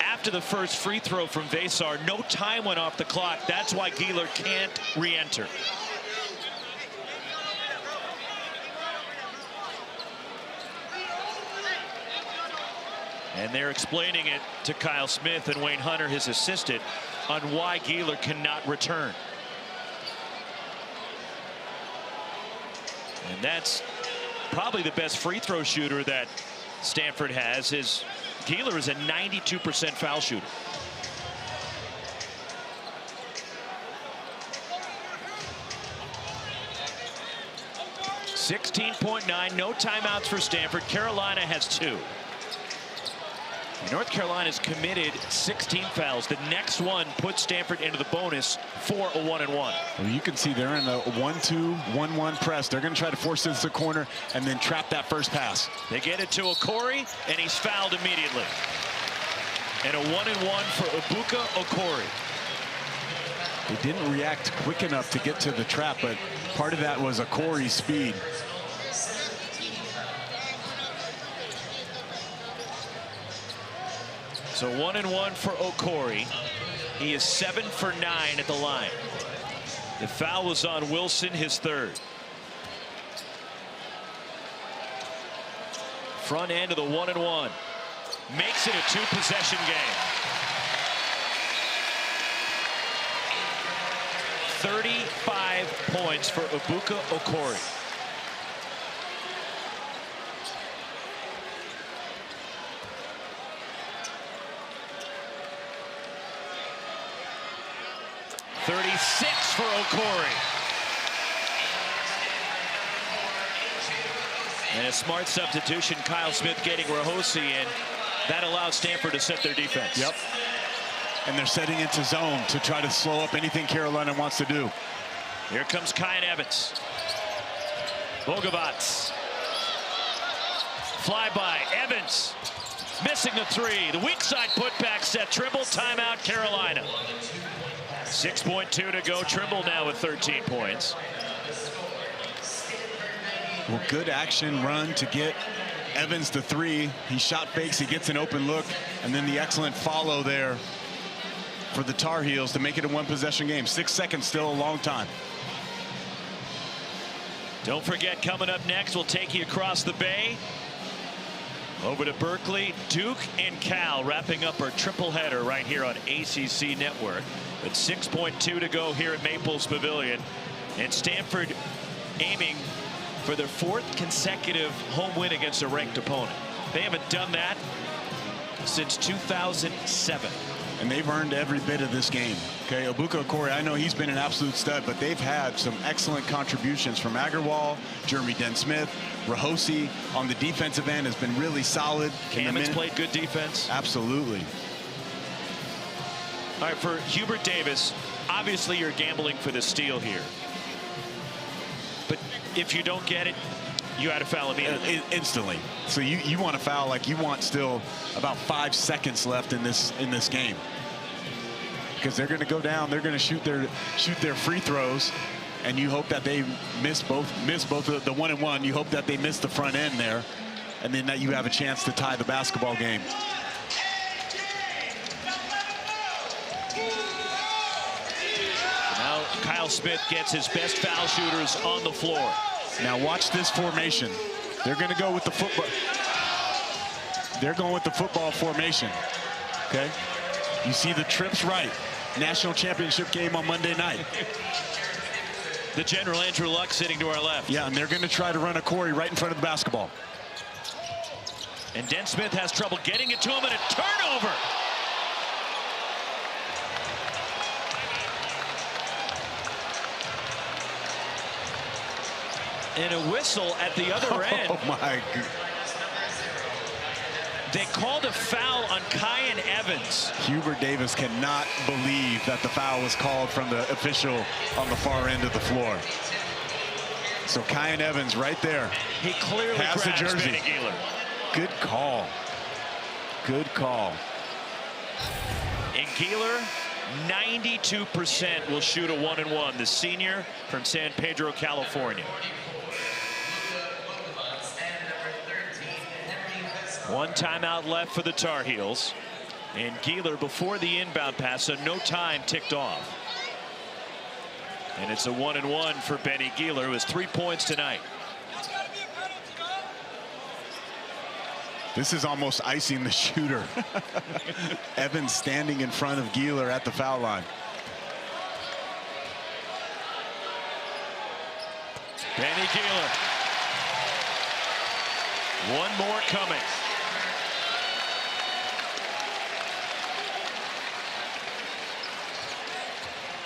after the first free throw from Besar. No time went off the clock. That's why Gieler can't re-enter. And they're explaining it to Kyle Smith and Wayne Hunter, his assistant, on why Gieler cannot return. And that's probably the best free throw shooter that Stanford has. Gieler is a 92% foul shooter. .9, no timeouts for Stanford. Carolina has 2. North Carolina's committed 16 fouls. The next one puts Stanford into the bonus for a 1-and-1. Well, you can see they're in a 1-2, 1-1 press. They're going to try to force this to the corner and then trap that first pass. They get it to Okori, and he's fouled immediately. And a 1-and-1 for Ibuka Okori. They didn't react quick enough to get to the trap, but part of that was Okori's speed. So 1-and-1 for Okori. He is 7 for 9 at the line. The foul was on Wilson, his 3rd. Front end of the 1-and-1. Makes it a 2-possession game. 35 points for Ibuka Okori. .36 for Okori. And a smart substitution, Kyle Smith getting Rahosi in. That allows Stanford to set their defense. Yep. And they're setting into zone to try to slow up anything Carolina wants to do. Here comes Kyan Evans. Bogavats. Flyby. Evans missing the 3. The weak side putback set. Trimble timeout Carolina. 6.2 to go. Trimble now with 13 points. Well, good action run to get Evans the 3. He shot fakes, he gets an open look, and then the excellent follow there for the Tar Heels to make it a 1-possession game. 6 seconds, still a long time. Don't forget, coming up next, we'll take you across the bay over to Berkeley. Duke and Cal wrapping up our triple header right here on ACC Network. But 6.2 to go here at Maples Pavilion. And Stanford aiming for their 4th consecutive home win against a ranked opponent. They haven't done that since 2007. And they've earned every bit of this game. Okay, Ibuka Okori, I know he's been an absolute stud, but they've had some excellent contributions from Agarwal, Jeremy Dent-Smith, Rahosi on the defensive end has been really solid. Kamens played good defense. Absolutely. All right, for Hubert Davis, obviously you're gambling for the steal here. But if you don't get it, you had to foul immediately. Instantly. So you want to foul like you want still about 5 seconds left in this game. Because they're going to go down, they're going to shoot their free throws, and you hope that they miss both of the 1-and-1. You hope that they miss the front end there, and then that you have a chance to tie the basketball game. Now Kyle Smith gets his best foul shooters on the floor. Now watch this formation. They're going to go with the football. They're going with the football formation. Okay. You see the trips right. National championship game on Monday night. The General Andrew Luck sitting to our left. Yeah, and they're going to try to run a Corey right in front of the basketball. And Den Smith has trouble getting it to him, and a turnover. And a whistle at the other end. Oh my God. They called a foul on Kyan Evans. Hubert Davis cannot believe that the foul was called from the official on the far end of the floor. So Kyan Evans right there. He clearly has the grabs jersey. Benny Gieler. Good call. Good call. And Gieler, 92% will shoot a 1-and-1. The senior from San Pedro, California. One timeout left for the Tar Heels. And Gieler before the inbound pass, so no time ticked off. And it's a 1-and-1 for Benny Gieler, who has 3 points tonight. This is almost icing the shooter. Evans standing in front of Gieler at the foul line. Benny Gieler. One more coming.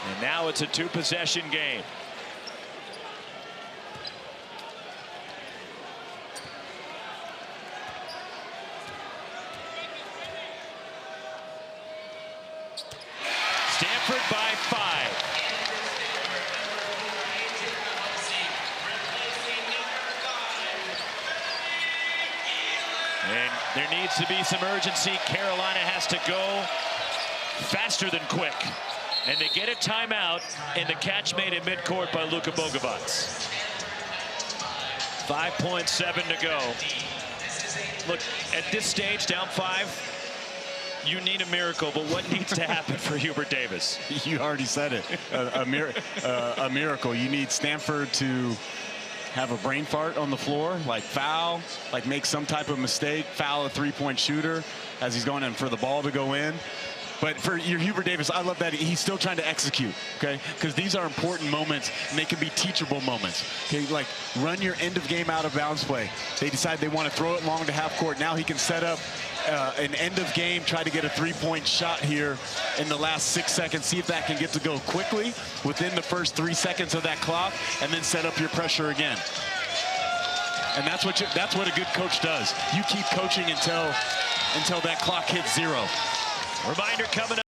And now it's a two-possession game. Stanford by 5. And there needs to be some urgency. Carolina has to go faster than quick. And they get a timeout, and the catch made at midcourt by Luka Bogovac. 5.7 to go. Look, at this stage, down 5, you need a miracle, but what needs to happen for Hubert Davis? You already said it. A miracle. You need Stanford to have a brain fart on the floor, like foul, like make some type of mistake, foul a three-point shooter as he's going in for the ball to go in. But for your Hubert Davis, I love that he's still trying to execute, okay? Because these are important moments, and they can be teachable moments, okay? Like, run your end-of-game out-of-bounds play. They decide they want to throw it long to half court. Now he can set up an end-of-game, try to get a three-point shot here in the last 6 seconds, see if that can get to go quickly within the first 3 seconds of that clock, and then set up your pressure again. And that's what a good coach does. You keep coaching until that clock hits 0. Reminder coming up.